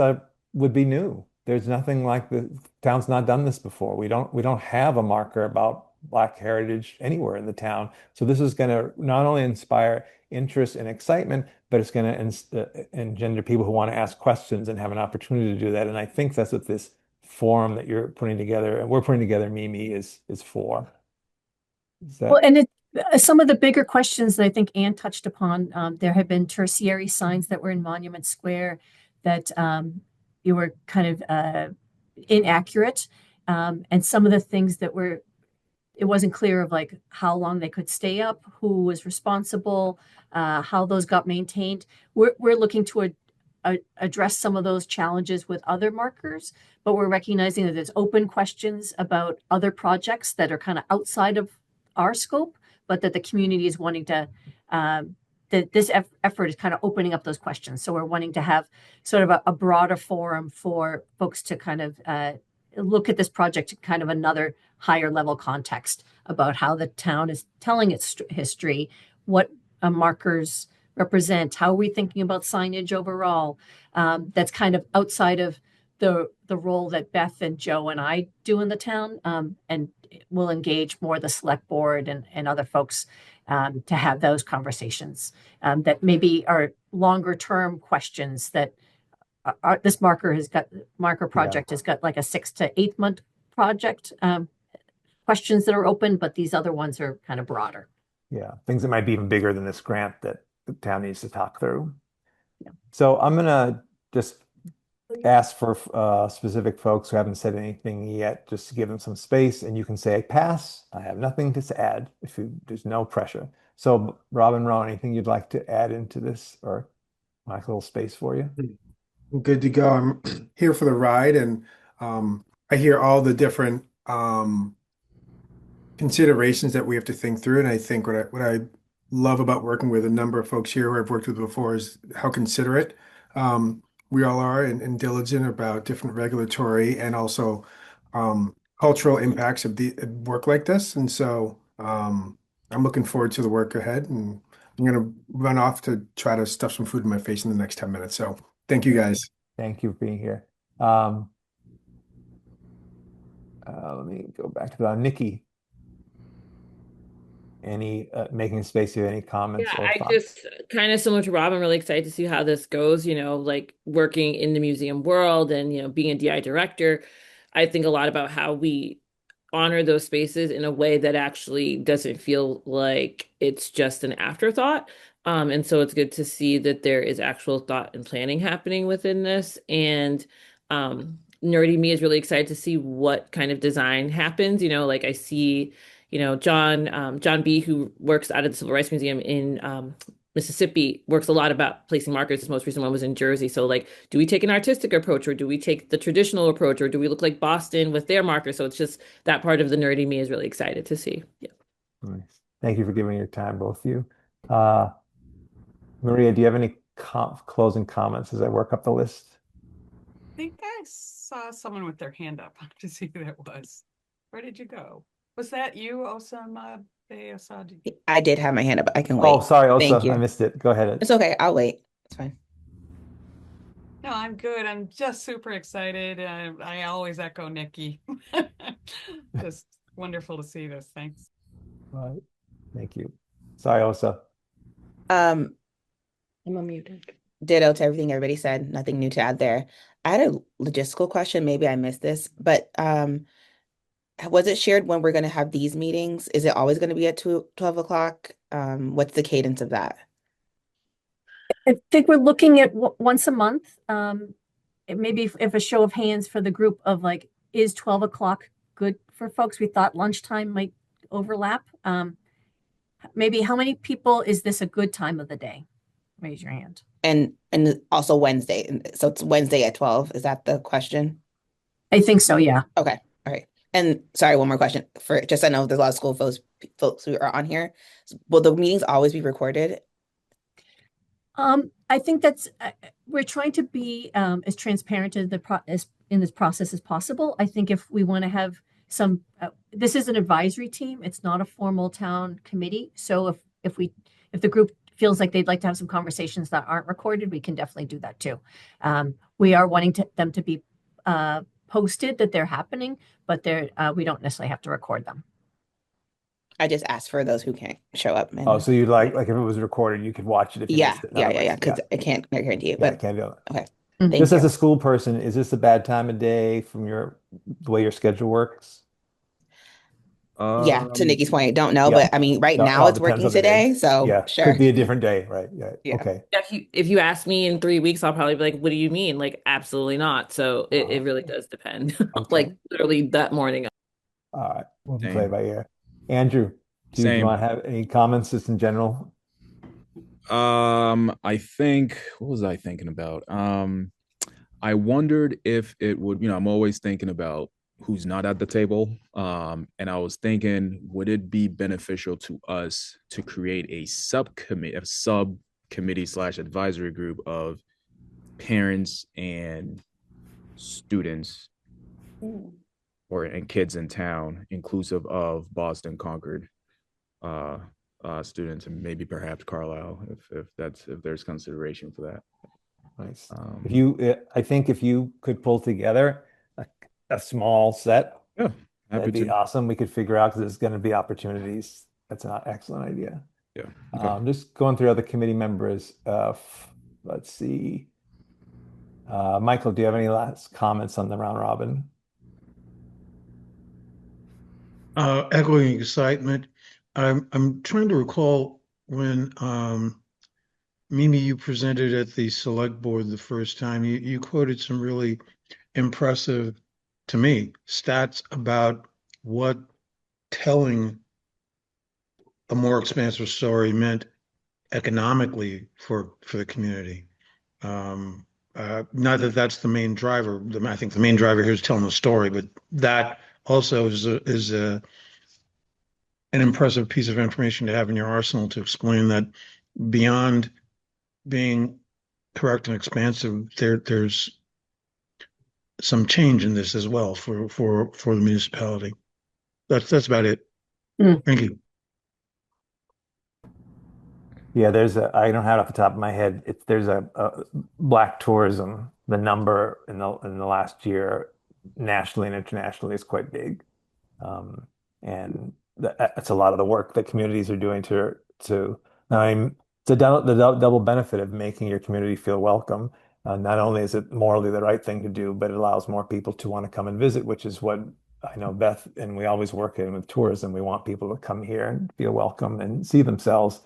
would be new. There's nothing like the town's not done this before. We don't have a marker about Black heritage anywhere in the town. So this is going to not only inspire interest and excitement, but it's going to engender people who want to ask questions and have an opportunity to do that. And I think that's what this forum that you're putting together and we're putting together, Mimi, is for. Well, and some of the bigger questions that I think Anne touched upon, there have been tertiary signs that were in Monument Square that you were kind of inaccurate. And some of the things that it wasn't clear of like how long they could stay up, who was responsible, how those got maintained. We're looking to address some of those challenges with other markers, but we're recognizing that there's open questions about other projects that are kind of outside of our scope, but that the community is wanting to, that this effort is kind of opening up those questions. So we're wanting to have sort of a broader forum for folks to kind of look at this project in kind of another higher level context about how the town is telling its history, what markers represent, how are we thinking about signage overall. That's kind of outside of the role that Beth and Joe and I do in the town, and we'll engage more the select board and other folks to have those conversations that maybe are longer term questions that this marker project has got like a 6 to 8 month project questions that are open, but these other ones are kind of broader. Yeah, things that might be even bigger than this grant that the town needs to talk through. Yeah. So I'm gonna just ask for specific folks who haven't said anything yet, just to give them some space, and you can say pass. I have nothing to add. There's no pressure. So Robin, Ron, anything you'd like to add into this, or my little space for you? Good to go. I'm here for the ride, and I hear all the different considerations that we have to think through. And I think what I love about working with a number of folks here who I've worked with before is how considerate we all are and diligent about different regulatory and also cultural impacts of the work like this. And so I'm looking forward to the work ahead, and I'm going to run off to try to stuff some food in my face in the next 10 minutes. So thank you guys. Thank you for being here. Let me go back to Nikki. Any making space here, any comments? Yeah, or I thoughts? just kind of similar to Rob, I'm really excited to see how this goes, like working in the museum world and, being a DI director. I think a lot about how we honor those spaces in a way that actually doesn't feel like it's just an afterthought. And so it's good to see that there is actual thought and planning happening within this. And Nerdy Me is really excited to see what kind of design happens. Like I see John B., who works out of the Civil Rights Museum in Mississippi, works a lot about placing markers. His most recent one was in Jersey. So like, do we take an artistic approach, or do we take the traditional approach, or do we look like Boston with their markers? So it's just that part of the Nerdy Me is really excited to see. Yeah. Nice. Thank you for giving your time, both of you. Maria, do you have any closing comments as I work up the list? I think I saw someone with their hand up to see who that was. Where did you go? Was that you, Osama Asadi? I did have my hand up. I can wait. Oh, sorry, Thank Osa, you. I missed it. Go ahead. It's okay. I'll wait. It's fine. No, I'm good. I'm just super excited. I always echo Nikki. Just wonderful to see this. Thanks. All right. Thank you. Sorry, Osa. I'm unmuted. Ditto to everything everybody said. Nothing new to add there. I had a logistical question. Maybe I missed this, but was it shared when we're going to have these meetings? Is it always going to be at 12 o'clock? What's the cadence of that? I think we're looking at once a month. Maybe if a show of hands for the group of like, is 12 o'clock good for folks? We thought lunchtime might overlap. Maybe how many people is this a good time of the day? Raise your hand. And also Wednesday. So it's Wednesday at 12. Is that the question? I think so, yeah. Okay. All right. And sorry, one more question I know there's a lot of school folks who are on here. Will the meetings always be recorded? I think that's we're trying to be as transparent in this process as possible. I think if we want to have some, this is an advisory team. It's not a formal town committee. So if the group feels like they'd like to have some conversations that aren't recorded, we can definitely do that too. We are wanting them to be posted that they're happening, but we don't necessarily have to record them. I just asked for those who can't show up. Oh, so you'd like if it was recorded, you could watch it if you missed it. Yeah. Because I can't guarantee it. But I can't do it. Okay. Just as a school person, is this a bad time of day from the way your schedule works? Yeah, to Nikki's point, I don't know, but I mean, right now it's working today, so yeah, sure. Could be a different day, right? Yeah. Okay. If you ask me in 3 weeks, I'll probably be like, "What do you mean?" Like, absolutely not. So it really does depend. Like literally that morning. All right, we'll play by ear. Andrew, do you want to have any comments just in general? I think, what was I thinking about? I wondered if it would, I'm always thinking about who's not at the table. And I was thinking, would it be beneficial to us to create a subcommittee slash advisory group of parents and students and kids in town, inclusive of Boston Concord students, and maybe perhaps Carlisle, if there's consideration for that. Nice. I think if you could pull together a small set, yeah, that'd be awesome. We could figure out, because there's going to be opportunities. That's an excellent idea. Yeah. Okay. Just going through other committee members. Let's see. Michael, do you have any last comments on the round robin? Echoing excitement. I'm trying to recall when Mimi, you presented at the select board the first time. You quoted some really impressive, to me, stats about what telling a more expansive story meant economically for the community. Not that that's the main driver. I think the main driver here is telling the story, but that also is an impressive piece of information to have in your arsenal to explain that beyond being correct and expansive, there's some change in this as well for the municipality. That's about it. Thank you. Yeah, I don't have it off the top of my head. There's a black tourism. The number in the last year, nationally and internationally, is quite big, and that's a lot of the work that communities are doing to. I mean, it's the double benefit of making your community feel welcome. Not only is it morally the right thing to do, but it allows more people to want to come and visit, which is what I know Beth and we always work in with tourism. We want people to come here and feel welcome and see themselves.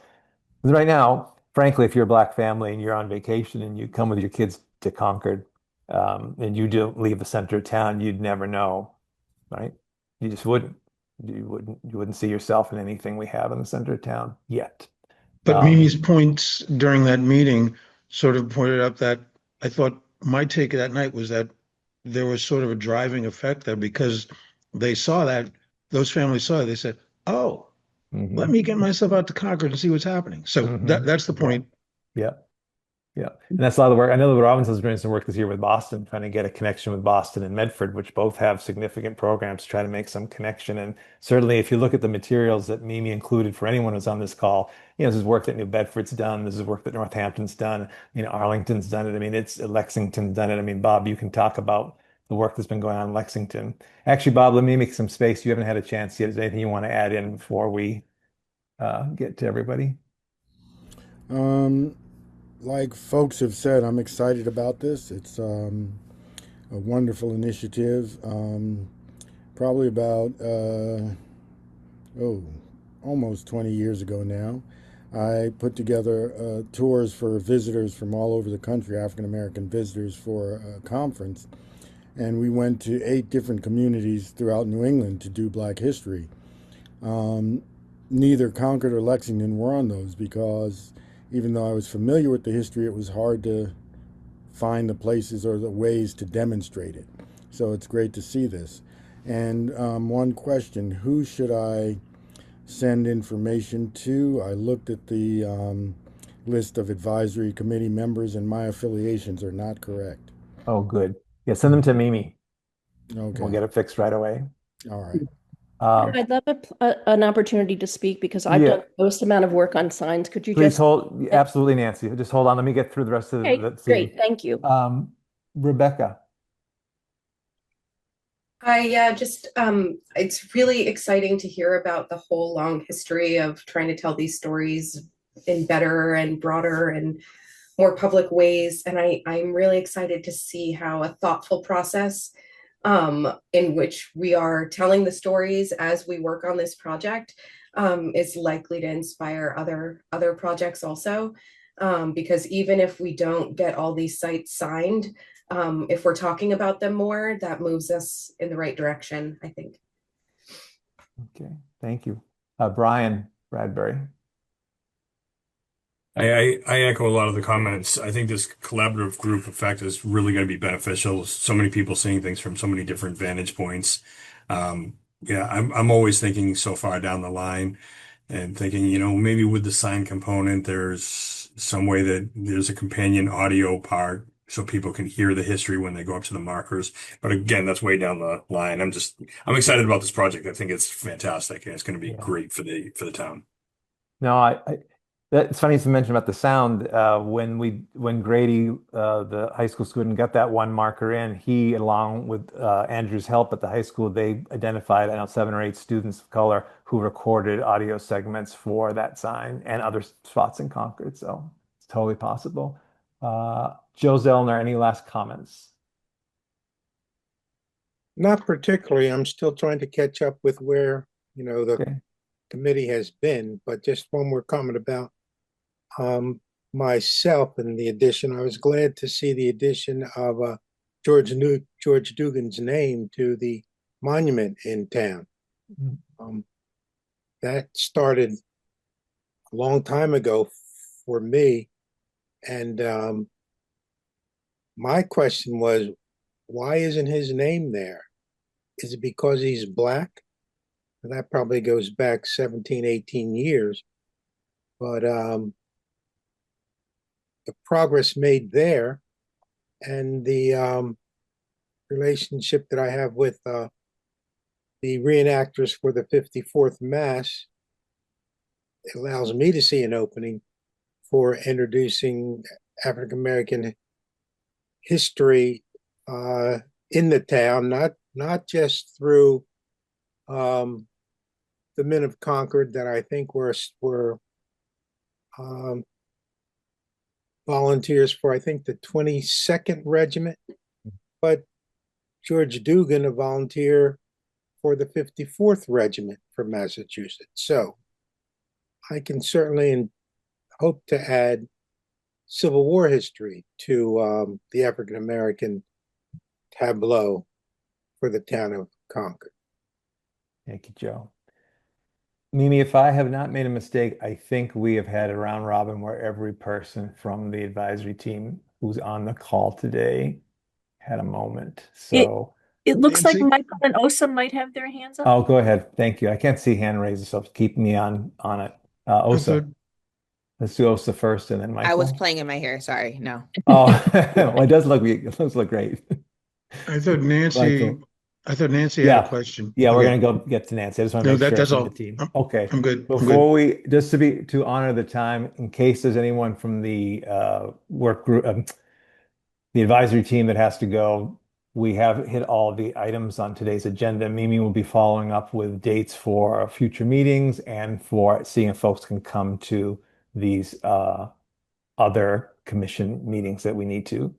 Right now, frankly, if you're a Black family and you're on vacation and you come with your kids to Concord, and you don't leave the center of town, you'd never know, right? You just wouldn't. You wouldn't see yourself in anything we have in the center of town yet. But Mimi's points during that meeting sort of pointed out that I thought my take of that night was that there was sort of a driving effect there, because they saw that, those families saw it, they said, oh, let me get myself out to Concord and see what's happening. So that's the point. Yeah. Yeah. And that's a lot of the work. I know that Robinson's doing some work this year with Boston, trying to get a connection with Boston and Medford, which both have significant programs to try to make some connection. And certainly if you look at the materials that Mimi included for anyone who's on this call, this is work that New Bedford's done. This is work that Northampton's done. Arlington's done it. I mean, it's Lexington's done it. I mean, Bob, you can talk about the work that's been going on in Lexington. Actually, Bob, let me make some space. You haven't had a chance yet. Is there anything you want to add in before we get to everybody? Like folks have said, I'm excited about this. It's a wonderful initiative. Probably about, almost 20 years ago now, I put together tours for visitors from all over the country, African American visitors, for a conference. And we went to 8 different communities throughout New England to do Black history. Neither Concord or Lexington were on those, because even though I was familiar with the history, it was hard to find the places or the ways to demonstrate it. So it's great to see this. And one question, who should I send information to? I looked at the list of advisory committee members, and my affiliations are not correct. Oh, good. Yeah, send them to Mimi. Okay. We'll get it fixed right away. All right. I'd love an opportunity to speak, because I've done the most amount of work on signs. Could you please just hold? Absolutely, Nancy. Just hold on. Let me get through the rest of Okay, the great. Thank you. Rebecca. It's really exciting to hear about the whole long history of trying to tell these stories in better and broader and more public ways. And I'm really excited to see how a thoughtful process in which we are telling the stories as we work on this project is likely to inspire other projects also. Because even if we don't get all these sites signed, if we're talking about them more, that moves us in the right direction, I think. Okay, thank you. Brian Bradbury. I echo a lot of the comments. I think this collaborative group effect is really going to be beneficial. So many people seeing things from so many different vantage points. Yeah, I'm always thinking so far down the line and thinking, maybe with the sign component, there's some way that there's a companion audio part so people can hear the history when they go up to the markers. But again, that's way down the line. I'm excited about this project. I think it's fantastic and it's going to be Yeah. great for the town. No, that's funny to mention about the sound. When Grady, the high school student, got that one marker in, he, along with Andrew's help at the high school, they identified, I know, 7 or 8 students of color who recorded audio segments for that sign and other spots in Concord. So it's totally possible. Joe Zellner, any last comments? Not particularly. I'm still trying to catch up with where, the Okay. committee has been, but just one more comment about myself and the addition. I was glad to see the addition of George Dugan's name to the monument in town. That started a long time ago for me, and my question was, why isn't his name there? Is it because he's black? And that probably goes back 17, 18 years. But the progress made there and the relationship that I have with the reenactors for the 54th Mass, it allows me to see an opening for introducing African American history in the town, not just through the men of Concord that I think were volunteers for, I think, the 22nd Regiment, but George Dugan, a volunteer for the 54th Regiment from Massachusetts. So I can certainly hope to add Civil War history to the African American tableau for the town of Concord. Thank you, Joe. Mimi, if I have not made a mistake, I think we have had a round robin where every person from the advisory team who's on the call today had a moment. So, It looks like Nancy? Michael and Osa might have their hands up. oh, go ahead. Thank you. I can't see hand raises, so keep me on it. I Osa, thought, let's do Osa first, and then I was Michael. playing in my hair. Sorry. No. Oh, well, it does look great. I thought Nancy, Michael. I thought Nancy had a Yeah. question. Yeah, we're Okay. gonna go get to Nancy. I just want to No, make sure that's from all. the team. I'm Okay. I'm good. I'm good. Before we, just to honor the time, in case there's anyone from the work group, the advisory team that has to go, we have hit all the items on today's agenda. Mimi will be following up with dates for future meetings and for seeing if folks can come to these other commission meetings that we need to.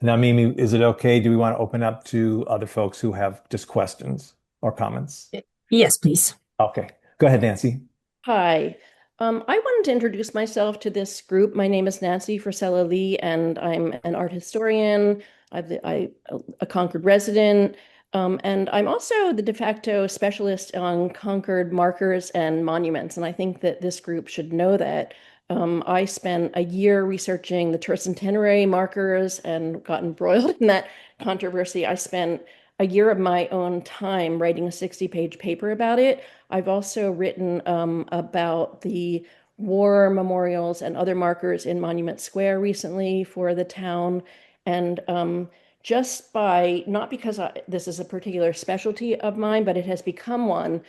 Now, Mimi, is it okay? Do we want to open up to other folks who have just questions or comments? Yes, please. Okay, go ahead, Nancy. Hi. I wanted to introduce myself to this group. My name is Nancy Frisella Lee, and I'm an art historian. I'm a Concord resident, and I'm also the de facto specialist on Concord markers and monuments. And I think that this group should know that. I spent a year researching the tercentenary markers and got embroiled in that controversy. I spent a year of my own time writing a 60-page paper about it. I've also written about the war memorials and other markers in Monument Square recently for the town. And just by, not because this is a particular specialty of mine, but it has become one,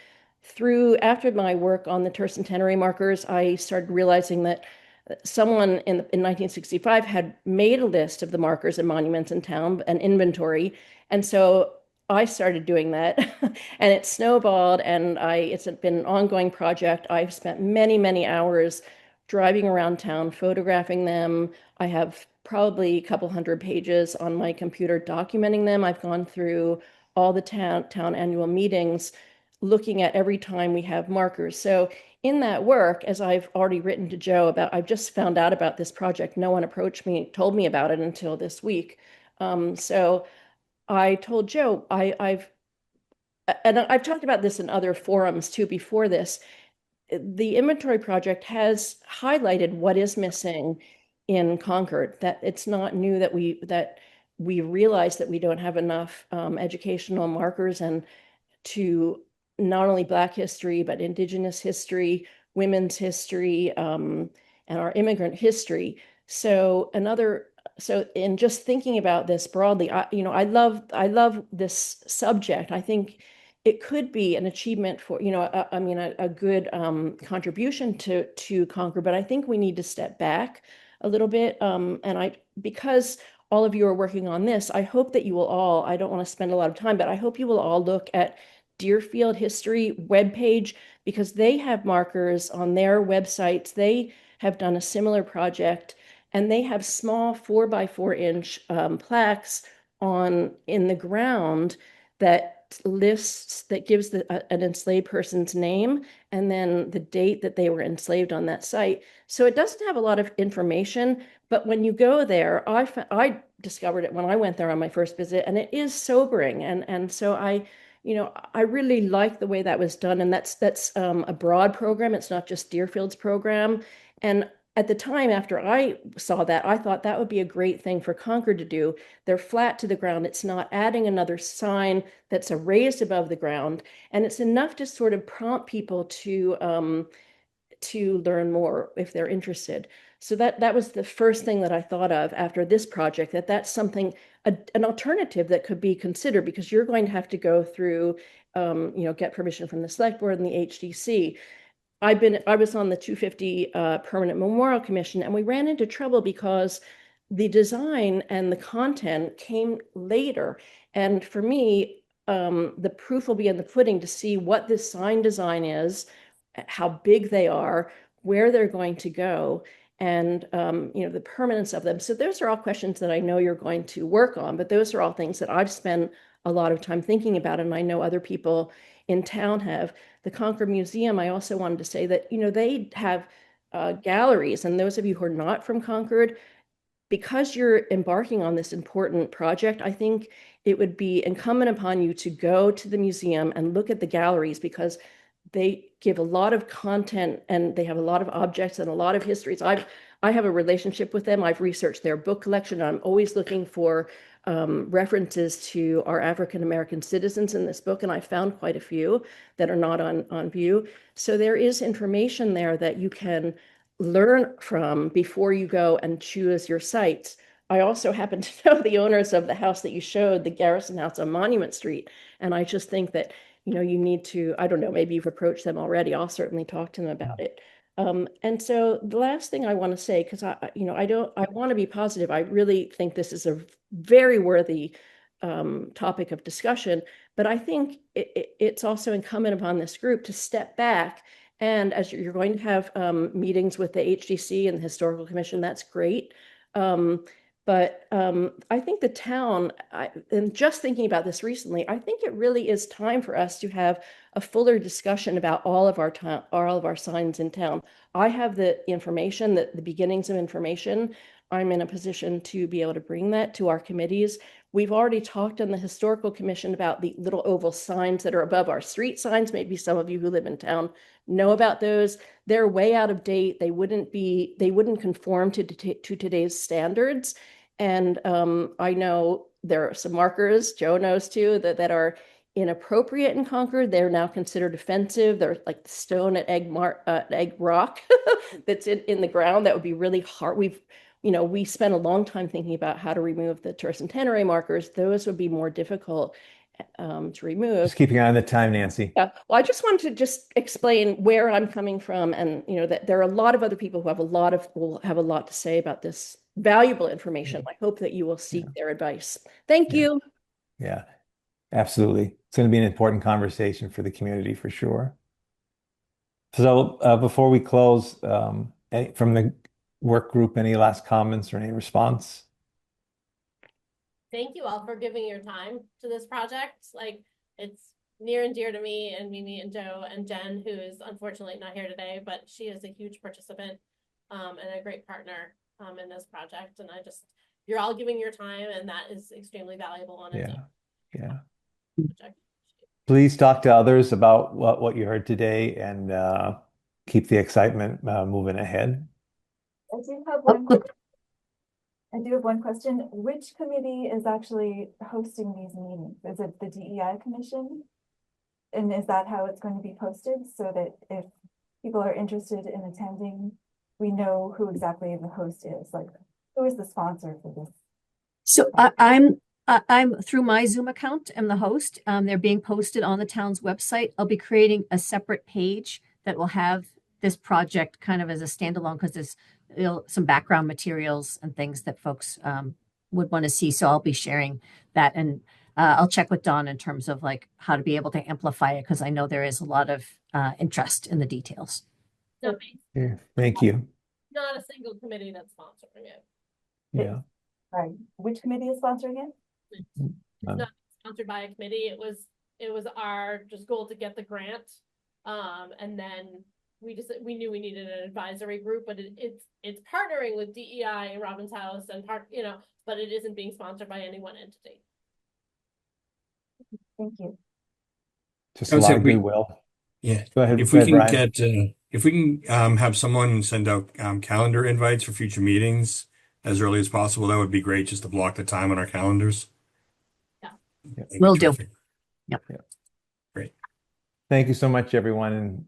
after my work on the tercentenary markers, I started realizing that someone in 1965 had made a list of the markers and monuments in town, an inventory. And so I started doing that and it snowballed, and it's been an ongoing project. I've spent many, many hours driving around town, photographing them. I have probably a couple hundred pages on my computer documenting them. I've gone through all the town annual meetings, looking at every time we have markers. So in that work, as I've already written to Joe about, I've just found out about this project. No one told me about it until this week. So I told Joe, I've talked about this in other forums too before this. the inventory project has highlighted what is missing in Concord, that it's not new that we realize that we don't have enough educational markers and to not only Black history, but Indigenous history, women's history, and our immigrant history. So in just thinking about this broadly, I love this subject. I think it could be an achievement for, a good contribution to Concord, but I think we need to step back a little bit. Because all of you are working on this, I hope that you will all, I don't want to spend a lot of time, but I hope you will all look at Deerfield History webpage, because they have markers on their websites. They have done a similar project, and they have small 4x4-inch plaques in the ground that gives an enslaved person's name and then the date that they were enslaved on that site. So it doesn't have a lot of information, but when you go there, I discovered it when I went there on my first visit, and it is sobering. And so I really like the way that was done, and that's a broad program. It's not just Deerfield's program. And at the time, after I saw that, I thought that would be a great thing for Concord to do. They're flat to the ground. It's not adding another sign that's raised above the ground. And it's enough to sort of prompt people to learn more if they're interested. So that was the first thing that I thought of after this project, that's something, an alternative that could be considered, because you're going to have to go through, get permission from the select board and the HDC. I was on the 250 Permanent Memorial Commission, and we ran into trouble because the design and the content came later. And for me, the proof will be in the pudding to see what this sign design is, how big they are, where they're going to go, and the permanence of them. So those are all questions that I know you're going to work on, but those are all things that I've spent a lot of time thinking about, and I know other people in town have. The Concord Museum, I also wanted to say that, they have galleries, and those of you who are not from Concord, because you're embarking on this important project, I think it would be incumbent upon you to go to the museum and look at the galleries, because they give a lot of content and they have a lot of objects and a lot of histories. I have a relationship with them. I've researched their book collection. I'm always looking for references to our African-American citizens in this book, and I found quite a few that are not on view. So there is information there that you can learn from before you go and choose your sites. I also happen to know the owners of the house that you showed, the Garrison House on Monument Street, and I just think that you need to, I don't know, maybe you've approached them already. I'll certainly talk to them about it. And so the last thing I want to say, because I want to be positive. I really think this is a very worthy topic of discussion, but I think it's also incumbent upon this group to step back. And as you're going to have meetings with the HDC and the Historical Commission, that's great. But I think the town, and just thinking about this recently, I think it really is time for us to have a fuller discussion about all of our signs in town. I have the information, the beginnings of information. I'm in a position to be able to bring that to our committees. We've already talked on the Historical Commission about the little oval signs that are above our street signs. Maybe some of you who live in town know about those. They're way out of date. They wouldn't conform to today's standards. And I know there are some markers, Joe knows too, that are inappropriate in Concord. They're now considered offensive. They're like the stone at Egg Rock that's in the ground. That would be really hard. We spent a long time thinking about how to remove the tercentenary markers. Those would be more difficult to remove. Just keeping an eye on the time, Nancy. Yeah. Well, I just wanted to just explain where I'm coming from, and that there are a lot of other people who will have a lot to say about this valuable information. I hope that you will seek their advice. Thank you. Yeah, absolutely. It's going to be an important conversation for the community for sure. So before we close, from the work group, any last comments or any response? Thank you all for giving your time to this project. It's near and dear to me and Mimi and Joe and Jen, who is unfortunately not here today, but she is a huge participant and a great partner in this project. And you're all giving your time, and that is extremely valuable on its own. Yeah. Please talk to others about what you heard today, and keep the excitement moving ahead. I do have one question. Which committee is actually hosting these meetings? Is it the DEI Commission? And is that how it's going to be posted so that if people are interested in attending, we know who exactly the host is? Like, who is the sponsor for this? So I'm through my Zoom account, I'm the host. They're being posted on the town's website. I'll be creating a separate page that will have this project kind of as a standalone because there's some background materials and things that folks would want to see. So I'll be sharing that, and I'll check with Dawn in terms of like how to be able to amplify it because I know there is a lot of interest in the details. No, Yeah, thank you. not a single committee that's sponsoring it. Yeah. Right. Which committee is sponsoring it? It's not sponsored by a committee. It was our just goal to get the grant. And then we knew we needed an advisory group, but it's partnering with DEI and Robbins House and but it isn't being sponsored by any one entity. Thank you. Just a lot of goodwill. Yeah. Go ahead. If we can Brian. if we can have someone send out calendar invites for future meetings as early as possible, that would be great, just to block the time on our calendars. Yeah. That'd be Will do. terrific. Yep. Great. Thank you so much, everyone, and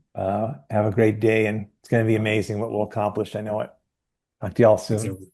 have a great day. And it's going to be amazing what we'll accomplish. I know it. Talk to y'all soon.